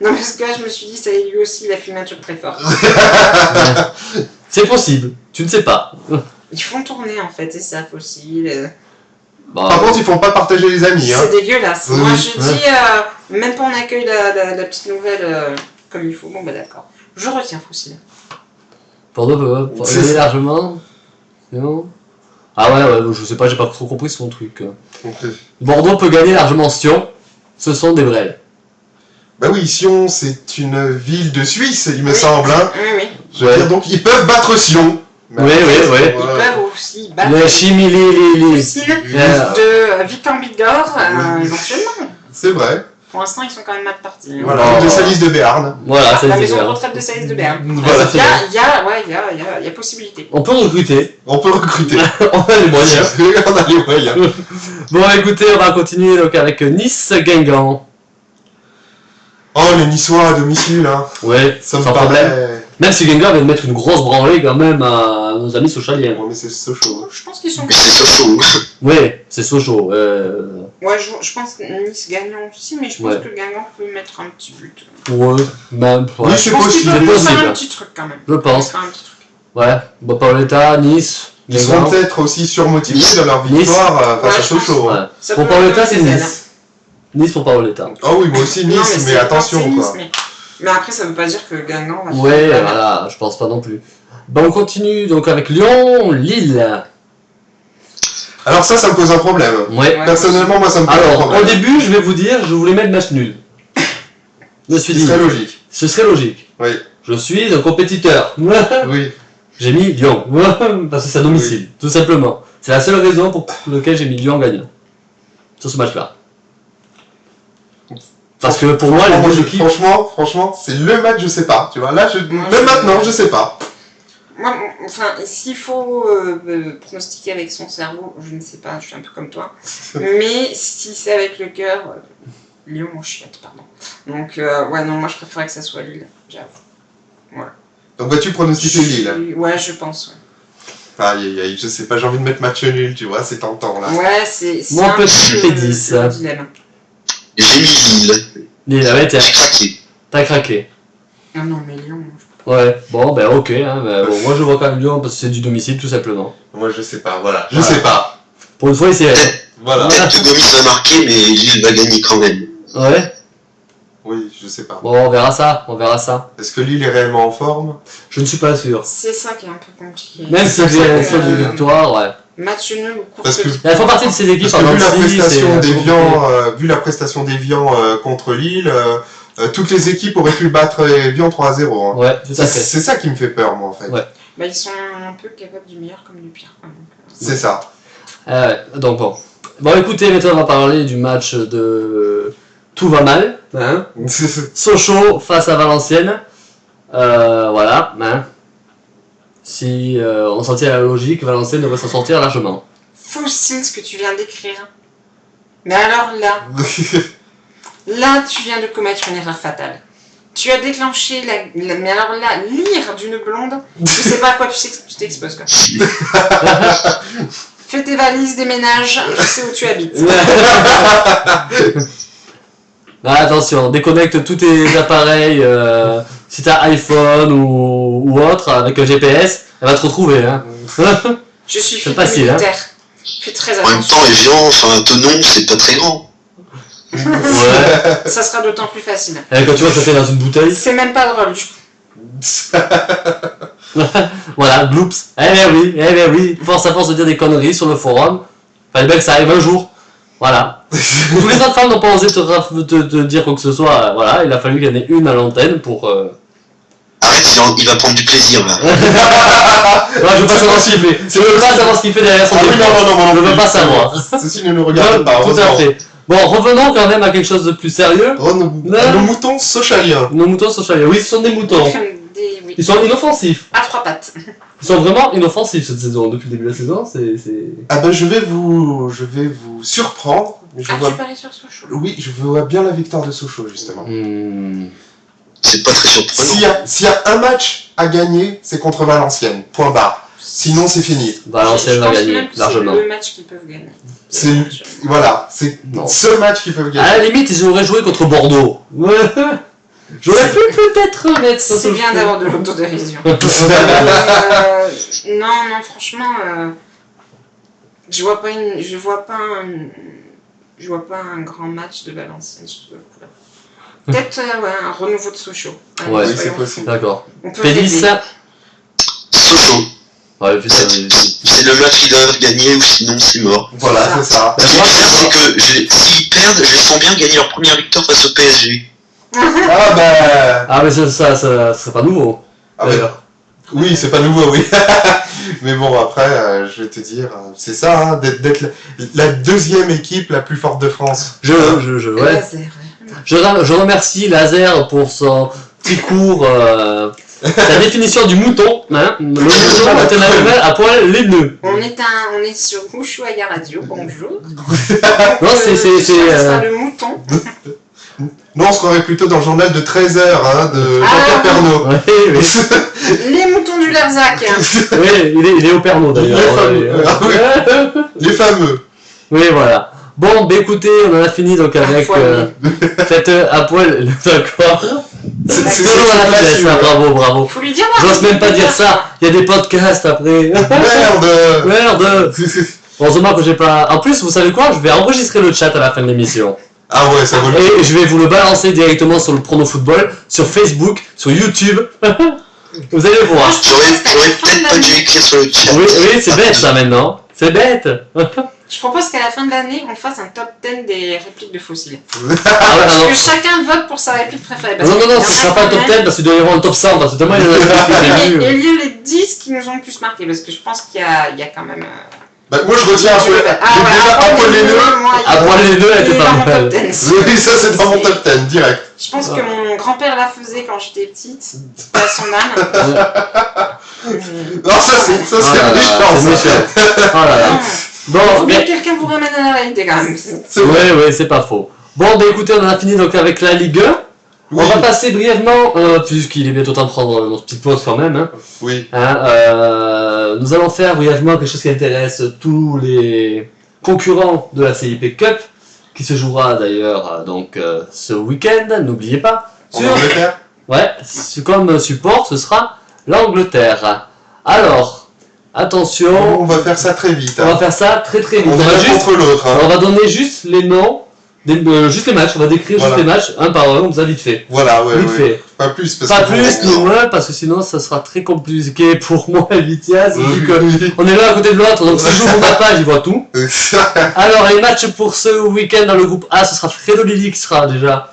Non, parce que là, je me suis dit, ça y est, lui aussi, il a fait un truc très fort. C'est possible, tu ne sais pas. Ils font tourner, en fait, c'est ça, fossile. Bah, Par contre, ils font pas partager les amis. Hein. C'est dégueulasse. Oui, Moi, oui. je dis, même pas on accueille la petite nouvelle comme il faut. Bon, bah d'accord. Je retiens fossile. Bordeaux peut C'est aider ça. largement. Non. Ah ouais, je sais pas, j'ai pas trop compris son truc. Bordeaux peut gagner largement Sion. Ce sont des vrais. Bah oui, Sion, c'est une ville de Suisse, il me Oui. semble. Hein. Oui, oui. Je veux dire, donc ils peuvent battre Sion. Mais Oui, après, oui, oui. Ils peuvent aussi battre Les chimili. fossile Yeah. de Victor Bigorre, Oui. éventuellement. C'est vrai. Pour l'instant, ils sont quand même mal partis. hein. Voilà, Oh. de Salis de Béarn. Voilà, La c'est maison de bien. retraite de Saïs de Berne. Voilà. c'est Il y a possibilité. On peut recruter. On peut recruter. On a les moyens. On a les moyens. Bon, écoutez, on va continuer donc avec Nice-Guingamp. Oh, les Niçois à domicile, hein. Ouais, Ça me sans problème. paraît... Même si Guingamp vient de mettre une grosse branlée quand même à nos amis sochaliens. Ouais, mais c'est Sochaux. Je pense qu'ils sont. Mais c'est Sochaux. Oui, c'est Sochaux. Ouais, je pense que Nice gagnant aussi, mais je pense Ouais. que Guingamp peut mettre un petit but. Ouais, même. Oui, Ouais, c'est Je pense qu'ils possible. peuvent c'est nous faire possible. un petit truc quand même. Je pense. Faire un petit truc. Ouais. Bon, Paoletta, Nice, Ils seront Guingamp. peut-être aussi surmotivés Nice. dans leur Nice. victoire face Ouais, à je pense. Sochaux. hein. Ouais. Ça Pour peut Paoletta, être c'est une Nice. Nice pour Paoletta. Oh oui, moi aussi Non, Nice, mais c'est attention Nice, quoi. mais après, ça veut pas dire que Guingamp va Ouais, faire- voilà, je pense pas non plus. Bon, on continue donc avec Lyon, Lille. Alors ça me pose un problème. Ouais. Ouais. Personnellement, moi ça me pose un Alors, problème. au début, je vais vous dire, je voulais mettre match nul. Je me suis Ce dit, serait logique. ce serait logique. Oui, Je suis un compétiteur. oui. J'ai mis Lyon, parce que c'est à domicile, tout simplement. C'est la seule raison pour laquelle j'ai mis Lyon gagnant. Sur ce match-là. Parce que pour moi, les deux équipes... Franchement, c'est le match, je sais pas. Tu vois, là, Moi, même maintenant, je sais pas. Moi, enfin, s'il faut pronostiquer avec son cerveau, je ne sais pas, je suis un peu comme toi. Mais si c'est avec le cœur, Lyon en chiotte, pardon. Donc, ouais, non, moi je préférais que ça soit Lille, j'avoue. Donc vas-tu pronostiquer Lille? Ouais, je pense, ouais. Aïe, je sais pas, j'ai envie de mettre match nul, tu vois, c'est tentant là. Ouais, c'est Mon un petit peu P10. le dilemme. J'ai mis Lille. Lille, ouais, J'ai craqué. t'as craqué. Non, non, mais Lyon, Ouais, bon, ben ok, hein, ben, bon, moi je vois quand même Lyon parce que c'est du domicile, tout simplement. Moi je sais pas, voilà. Je Voilà. sais pas. Pour une fois, c'est... Voilà. Peut-être que Gomis va marquer, mais Lille va gagner quand même. Ouais, Oui, je sais pas. bon, on verra ça. Est-ce que Lille est réellement en forme? Je ne suis pas sûr. c'est ça qui est un peu compliqué. Même si C'est j'ai ça un que, seul de victoire, ouais. Match nul ou course Parce que- victoire. Elles font partie de ces équipes, Parce que vu la prestation c'est- d'Evian, contre Lille, toutes les équipes auraient pu battre Evian 3-0. Hein. Ouais, tout à fait. C'est ça qui me fait peur, moi, en fait. Ouais. Bah, ils sont un peu capables du meilleur comme du pire. Quoi, donc, C'est ça. Donc bon. Bon, écoutez, maintenant on va parler du match de Tout va mal, hein. Sochaux face à Valenciennes. Voilà, hein. Si on s'en tient à la logique, Valenciennes devrait s'en sortir largement. Fossile ce que tu viens d'écrire. Mais alors là, tu viens de commettre une erreur fatale. Tu as déclenché mais alors là, lire d'une blonde, je sais pas à quoi tu t'exposes quoi. Fais tes valises, déménage, je sais où tu habites. Ah, attention, déconnecte tous tes appareils, si t'as iPhone ou autre, avec un GPS, elle va te retrouver. Hein. Je suis c'est facile, militaire. Fais très En même attention. temps, Evian, enfin, un Tenon, c'est pas très grand. Ouais. Ça sera d'autant plus facile. Et quand tu vois que ça fait dans une bouteille, C'est même pas drôle. voilà, bloops. Eh ben oui, force à force de dire des conneries sur le forum, fallait bien que ça arrive un jour. Voilà. Tous les autres femmes n'ont pas osé te dire quoi que ce soit, voilà, il a fallu qu'il y en ait une à l'antenne pour... Arrête, il va prendre du plaisir, là. Ouais, je veux pas savoir ce qu'il fait. Je veux pas savoir ce qu'il fait derrière son téléphone. non, Je veux pas savoir. Ceci ne nous regarde pas, Tout à heureusement. fait. Bon, revenons quand même à quelque chose de plus sérieux. Nos moutons socialiens. Nos moutons sont chaliens. Oui, ce sont des moutons. Oui. Ils sont inoffensifs. À 3 pattes. Ils sont vraiment inoffensifs cette saison. Depuis le début de la saison, c'est... Ah ben je vais vous surprendre. Je Ah, vois... tu paries sur Sochaux. Oui, je vois bien la victoire de Sochaux justement. C'est pas très surprenant. S'il y a un match à gagner, c'est contre Valenciennes. Point barre. Sinon c'est fini. Valenciennes Je va pense gagner même que largement. C'est le match qu'ils peuvent gagner. Voilà, c'est Non. ce match qu'ils peuvent À la gagner. limite, ils auraient joué contre Bordeaux. J'aurais pu peut-être mettre ça C'est sur le bien coup. d'avoir de l'autodérision. Non, franchement, je vois pas un grand match de Valenciennes. Peut-être un renouveau de Sochaux. Allez, Ouais, Oui, soyons c'est possible. D'accord. On peut Pélis. rêver. Sochaux. Ouais, putain, C'est le match qu'ils doivent gagner ou sinon c'est mort. Voilà, c'est ça. Ce qui est clair, c'est que s'ils perdent, je les sens bien gagner leur première victoire face au PSG. Ah ben... Ah, mais ça serait pas nouveau. Ah, ben, D'ailleurs. oui, c'est pas nouveau, oui. Mais bon, après, je vais te dire, c'est ça, hein, d'être la deuxième équipe la plus forte de France. Ouais. Laser. Je remercie Laser pour son petit cours, la définition du mouton, hein. Le mouton est un animal à poil laineux. On est sur Ushuaïa Radio, bonjour. Non, c'est, Ça sera le mouton. Non, on se croirait plutôt dans le journal de 13h, hein, de Jean-Pierre Pernaut. Oui, Les moutons du Larzac. oui, il est au Pernod d'ailleurs. Les fameux. Oui, voilà. Bon, bah écoutez, on en a fini donc avec cette à poil, d'accord. C'est Toujours à la finesse, hein, bravo. Faut lui dire. J'ose même pas dire ça, il y a des podcasts après. Merde. Heureusement que j'ai pas... En plus, vous savez quoi, je vais enregistrer le chat à la fin de l'émission. Ah ouais, ça vaut le coup. Et je vais vous le balancer directement sur le Prono Football, sur Facebook, sur YouTube. Vous allez voir. J'aurais peut-être pas dû écrire sur le chat. Oui, c'est bête ça maintenant. C'est bête. Je propose qu'à la fin de l'année, on fasse un top 10 des répliques de fossiles. Ah ouais, Parce non, que chacun vote pour sa réplique préférée. Parce non, qu'il y en a ce sera pas un top quand 10 parce qu'il doit y avoir un top 100 parce que tellement il y en a même. qui Et il y a les 10 qui nous ont le plus marqué parce que je pense qu'il y a quand même. Bah, moi je retiens un peu. Déjà, à à poil les nœuds. À poil les deux, elle il était est pas dans mon mal. top 10. Oui, ça c'est dans mon top 10, direct. Je pense que mon grand-père la faisait quand j'étais petite, à son âme. Non, ça c'est méchant. C'est méchant. Oh là là. Il Bon, faut bien que quelqu'un vous ramène à la réalité quand même. C'est vrai. ouais, c'est pas faux. Bon, bah écoutez, on en a fini donc avec la Ligue 1. Oui. On va passer brièvement, puisqu'il est bientôt temps de prendre notre petite pause quand même. Hein. Oui. Nous allons faire brièvement quelque chose qui intéresse tous les concurrents de la CIP Cup, qui se jouera d'ailleurs donc ce week-end, n'oubliez pas. En Angleterre. Ouais, comme support, ce sera l'Angleterre. Alors, attention, On va faire ça très vite. on va Hein. faire ça très vite. On On est va l'un juste, contre l'autre. Hein. on va donner juste les noms, juste les matchs, on va décrire Voilà. juste les matchs, un par un, comme ça vite fait. Voilà, ouais, Vite ouais. fait. Pas plus. Parce Pas que plus bon, ni moins, parce que sinon ça sera très compliqué pour moi et Vitiaz, vu que Oui. on est l'un à côté de l'autre, donc si j'ouvre ma page, il voit tout. Alors, les matchs pour ce week-end dans le groupe A, ce sera Fredo Lily qui sera déjà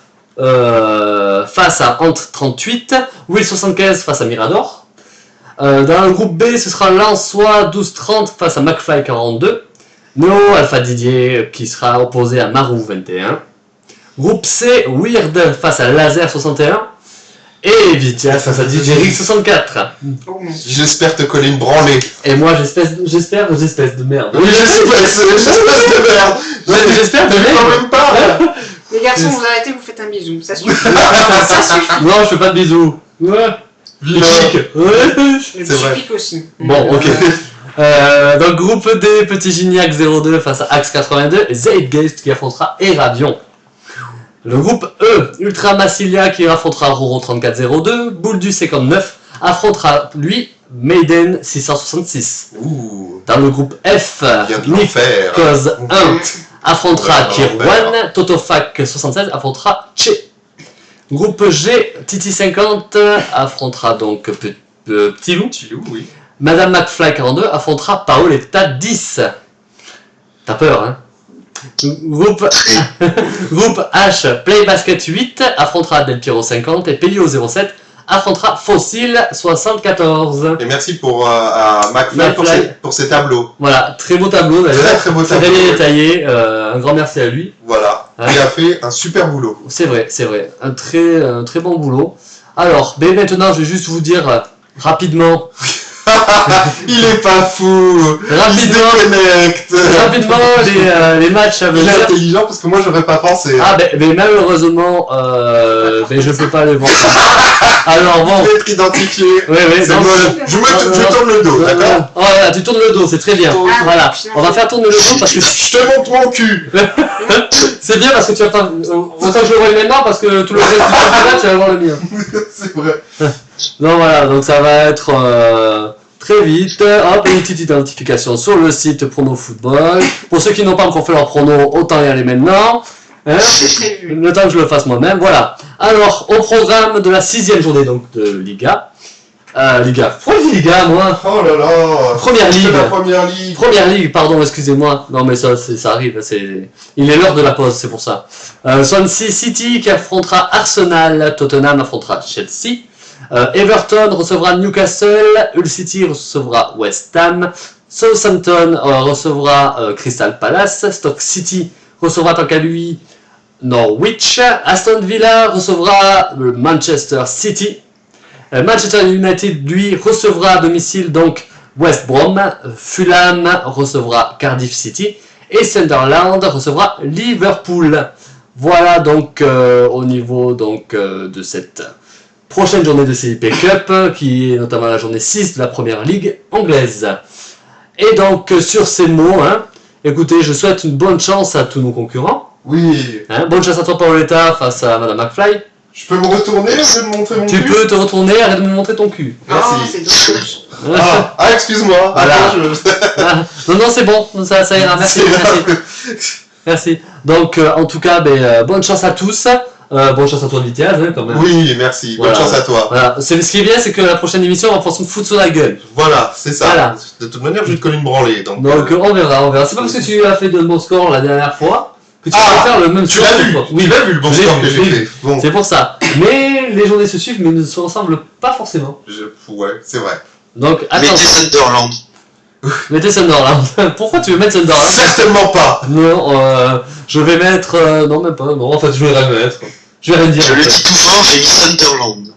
face à Ant 38, Will 75 face à Mirador. Dans le groupe B, ce sera Lançois 12-30 face à McFly 42. Neo Alpha Didier qui sera opposé à Marou 21. Groupe C, Weird face à Laser 61. Et Vitiaz face à DJ Rick 64. Oh mon Dieu. J'espère te coller une branlée. Et moi, j'espère des espèces de merde. Oui, j'espère de merde. J'espère de Quand merde. même pas. Les garçons, vous arrêtez, vous faites un bisou. Ça suffit. Ça suffit. Non, je fais pas de bisous. Ouais. Vilain. Ouais. Le C'est vrai. pique aussi. Bon, ok. Dans le groupe D, Petit Gignac 02 face à Axe 82 et Zeitgeist qui affrontera Eravion. Le groupe E, Ultra Massilia qui affrontera Roro 3402, Boule du 59 affrontera lui Maiden 666. Ouh. Dans le groupe F, Vient de l'enfer. Cause 1 affrontera Ouais, Kirwan, Totofac 76 affrontera Che. Groupe G, Titi 50 affrontera donc Petit Loup. Petit loup, oui. Madame McFly 42 affrontera Paoletta 10. T'as peur, hein? Groupe H, Play Basket 8 affrontera Del Piero 50 et Pelio 07 affrontera Fossil 74. Et merci à McFly pour ses tableaux. Voilà, très beau tableau d'ailleurs. Très beau Très tableau. bien détaillé, un grand merci à lui. Voilà, Hein? il a fait un super boulot. C'est vrai, un très bon boulot. Alors, ben maintenant je vais juste vous dire rapidement. Il est pas fou. Il se déconnecte. Rapidement les matchs à Il venir. est intelligent parce que moi j'aurais pas pensé. Ah ben malheureusement je peux pas les voir. Alors bon. Il peut être identifié. Oui, C'est donc, moi, je tourne le dos, d'accord? Oh voilà, tu tournes le dos, c'est très bien. Ah, Voilà, putain. on va faire tourner le dos parce que Je te montre mon cul. c'est bien parce que tu vas pas. Autant que je le vois maintenant parce que tout le reste du championnat tu vas voir le mien. C'est vrai. Donc voilà, donc ça va être très vite. Hop, une petite identification sur le site Prono Football. Pour ceux qui n'ont pas encore fait leur prono, autant y aller maintenant. Hein, le temps que je le fasse moi-même, voilà. Alors, au programme de la 6e journée donc de Liga. Pourquoi je dis Liga, moi? Oh là là. Première C'est ligue. la première ligue. Première ligue, pardon, excusez-moi. Non mais ça arrive, il est l'heure de la pause, c'est pour ça. Swansea City qui affrontera Arsenal, Tottenham affrontera Chelsea. Everton recevra Newcastle, Hull City recevra West Ham, Southampton recevra Crystal Palace, Stoke City recevra tant qu'à lui Norwich, Aston Villa recevra Manchester City, Manchester United lui recevra à domicile donc West Brom, Fulham recevra Cardiff City et Sunderland recevra Liverpool. Voilà donc au niveau donc de cette prochaine journée de CIP Cup, qui est notamment la journée 6 de la première ligue anglaise. Et donc, sur ces mots, hein, écoutez, je souhaite une bonne chance à tous nos concurrents. Oui. Hein, bonne chance à toi, Paoletta, face à Madame McFly. Je peux me retourner, je vais te montrer mon Tu cul. peux te retourner, arrête de me montrer ton cul. Merci. Oh, c'est dommage. Ah, excuse-moi. Voilà. Attends, Non, c'est bon, ça ira, merci. Merci. Donc, en tout cas, bonne chance à tous. Bonne chance à toi, Vithiaz, hein, quand même. Oui, merci. Bonne Voilà. chance à toi. Voilà. Ce qui est bien, c'est que la prochaine émission, on va pouvoir se foutre sur la gueule. Voilà, c'est ça. Voilà. De toute manière, je vais te coller une branlée. Donc, Donc on verra. C'est pas parce que tu as fait de bons scores la dernière fois que tu Ah, vas faire le même tu score. l'as cette vu. fois. Tu l'as vu le bon j'ai score vu, que j'ai j'ai fait. vu. Bon, C'est pour ça. Mais les journées se suivent mais ne se ressemblent pas forcément. ouais, c'est vrai. Donc Mettez attends. Sunderland. Mettez Sunderland. Pourquoi tu veux mettre Sunderland? Certainement pas. Non, je vais mettre... non, même pas. Non, en fait, je vais rien mettre. Je vais rien dire. Je en le fait. dis tout fort, j'ai mis Sunderland.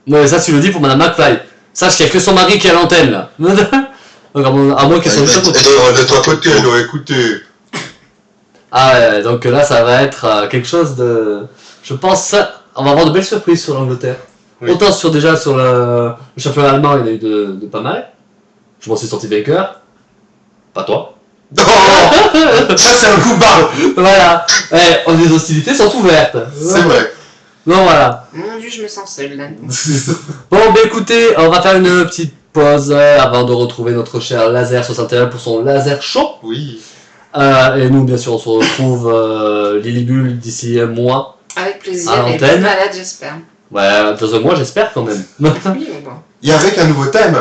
Non, mais ça, tu le dis pour Madame McFly. Sache qu'il n'y a que son mari qui est à l'antenne, là. Donc, à moins qu'elle soit juste à côté. De ton côté, non, écoutez. Ah ouais, donc là ça va être quelque chose de... Je pense, on va avoir de belles surprises sur l'Angleterre. Oui. Autant déjà sur le championnat allemand, il y en a eu de pas mal. Je m'en suis sorti vainqueur. Pas toi. Oh, ça, c'est un coup bas. Voilà. Les hostilités sont ouvertes. C'est vrai. Non, voilà. Mon dieu, je me sens seule là. Bon, écoutez, on va faire une petite pause avant de retrouver notre cher Laser 61 pour son Laser Show. Oui. Et nous, bien sûr, on se retrouve Lilibule d'ici un mois. Avec plaisir. À Et l'antenne. plus malade, j'espère. Ouais, dans un mois, j'espère quand même. Oui, bon. Et avec un nouveau thème.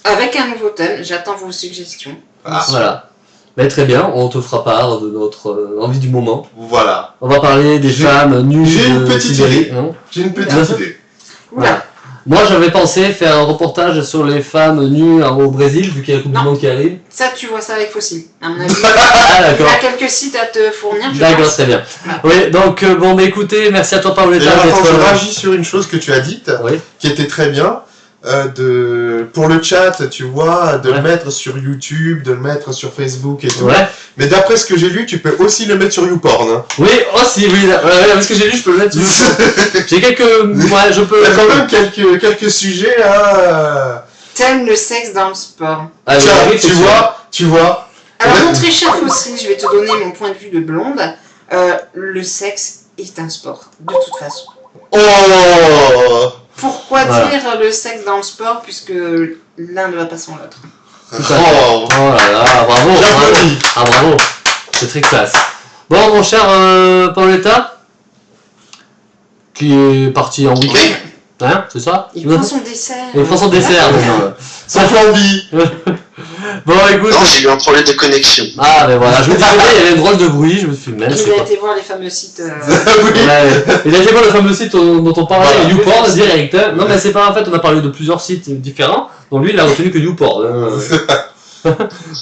Avec un nouveau thème, j'attends vos suggestions. Ah, Voilà. Mais très bien, on te fera part de notre envie du moment. voilà. On va parler des femmes nues j'ai une de petite Sibérie, idée. hein. J'ai une petite Oula. idée. Oula. Voilà. Moi, j'avais pensé faire un reportage sur les femmes nues au Brésil, vu qu'il y a la Coupe du Non. Monde qui arrive. Ça, tu vois ça avec Fossil. À mon avis, Ah, il y d'accord. a quelques sites à te fournir. je D'accord, pense. très bien. Voilà. Oui, donc, écoutez, merci à toi, Et Paoletta, attends, je d'être... réagis sur une chose que tu as dite, Oui. qui était très bien. Pour le chat, tu vois, de Ouais. le mettre sur YouTube, de le mettre sur Facebook et tout. Ouais. Mais d'après ce que j'ai lu, tu peux aussi le mettre sur YouPorn. Hein. Oui, aussi, oui. Parce que j'ai lu, je peux le mettre sur... J'ai quelques... Ouais, je peux... Il y a quand même quelques sujets là. T'aimes le sexe dans le sport. Ah, Tiens, oui, c'est tu sûr. vois. Alors, mon très cher Fossil, je vais te donner mon point de vue de blonde. Le sexe est un sport, de toute façon. Oh Pourquoi Voilà. dire le sexe dans le sport puisque l'un ne va pas sans l'autre? Oh, Oh là là, bravo. J'applaudis. Ah bravo, c'est très classe. Bon, mon cher Paoletta, qui est parti en week-end, Oui. hein, c'est ça? Il prend son dessert. Il prend son dessert maintenant. Sans flambi. Bon, écoute. Non, j'ai eu un problème de connexion. Ah, ben voilà, je me disais, il y avait une drôle de bruit, je me suis dit, mais Il c'est a quoi? été voir les fameux sites. Oui. Ouais, il a été voir le fameux site dont on parlait, Voilà. Newport direct. Hein. Non, mais c'est pas en fait, on a parlé de plusieurs sites différents, donc lui il a retenu que Newport. Hein.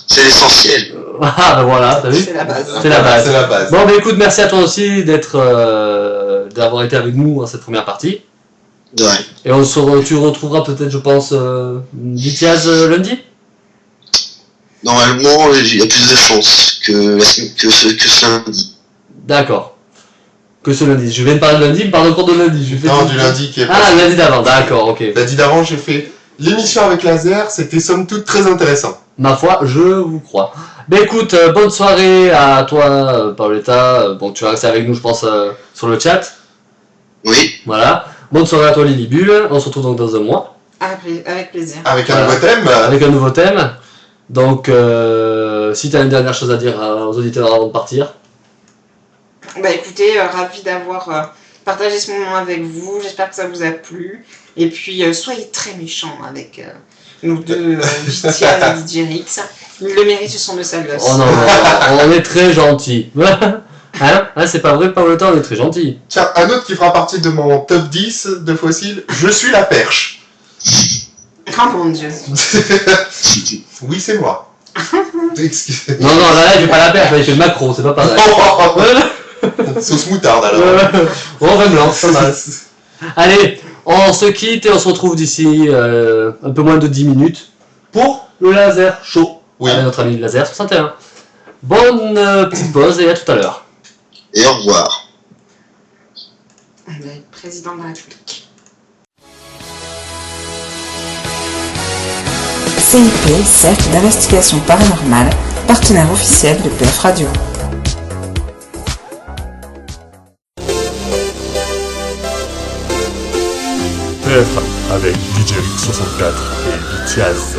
C'est l'essentiel. Ah, ben voilà, t'as vu? C'est la base. C'est la base. C'est la base. Bon, ben écoute, merci à toi aussi d'avoir été avec nous dans cette première partie. De rien. Et tu retrouveras peut-être, je pense, Vitiaz lundi? Normalement, il y a plus de chances que ce lundi. D'accord. Que ce lundi. Je viens de parler de lundi, il me parle encore de lundi. Je fais Non, tout- du lundi qui est Ah, passé. lundi d'avant, d'accord, ok. Lundi d'avant, j'ai fait l'émission avec Laser, c'était somme toute très intéressant. Ma foi, je vous crois. Ben écoute, bonne soirée à toi, Paoletta. Bon, tu vas rester avec nous, je pense, sur le chat. Oui. Voilà. Bonne soirée à toi, Lilibule. On se retrouve donc dans un mois. Avec plaisir. Avec un Voilà. nouveau thème. Avec un nouveau thème. Donc, si tu as une dernière chose à dire aux auditeurs avant de partir. Bah écoutez, ravi d'avoir partagé ce moment avec vous. J'espère que ça vous a plu. Et puis, soyez très méchants avec nous deux, Vitiaz et DJ Rix. Ils le méritent, ce sont de sales gosses. Oh non, on est très gentils. Hein, c'est pas vrai, Paoletta, on est très gentils. Tiens, un autre qui fera partie de mon top 10 de fossiles, je suis la perche. Oh mon dieu. Oui, c'est moi. Excusez. Non, là, il fait pas la perche, là, il fait le macro, c'est pas pareil. Sauce moutarde alors. Oh, vin blanc, pas mal. Allez, on se quitte et on se retrouve d'ici un peu moins de 10 minutes pour le laser show. Oui. Avec notre ami Laser 61. Bonne petite pause et à tout à l'heure. Et au revoir. On va être président de la République. CIP, Cercle d'investigation paranormale, partenaire officiel de PF Radio. PF avec DJ 64 et Vitiaz.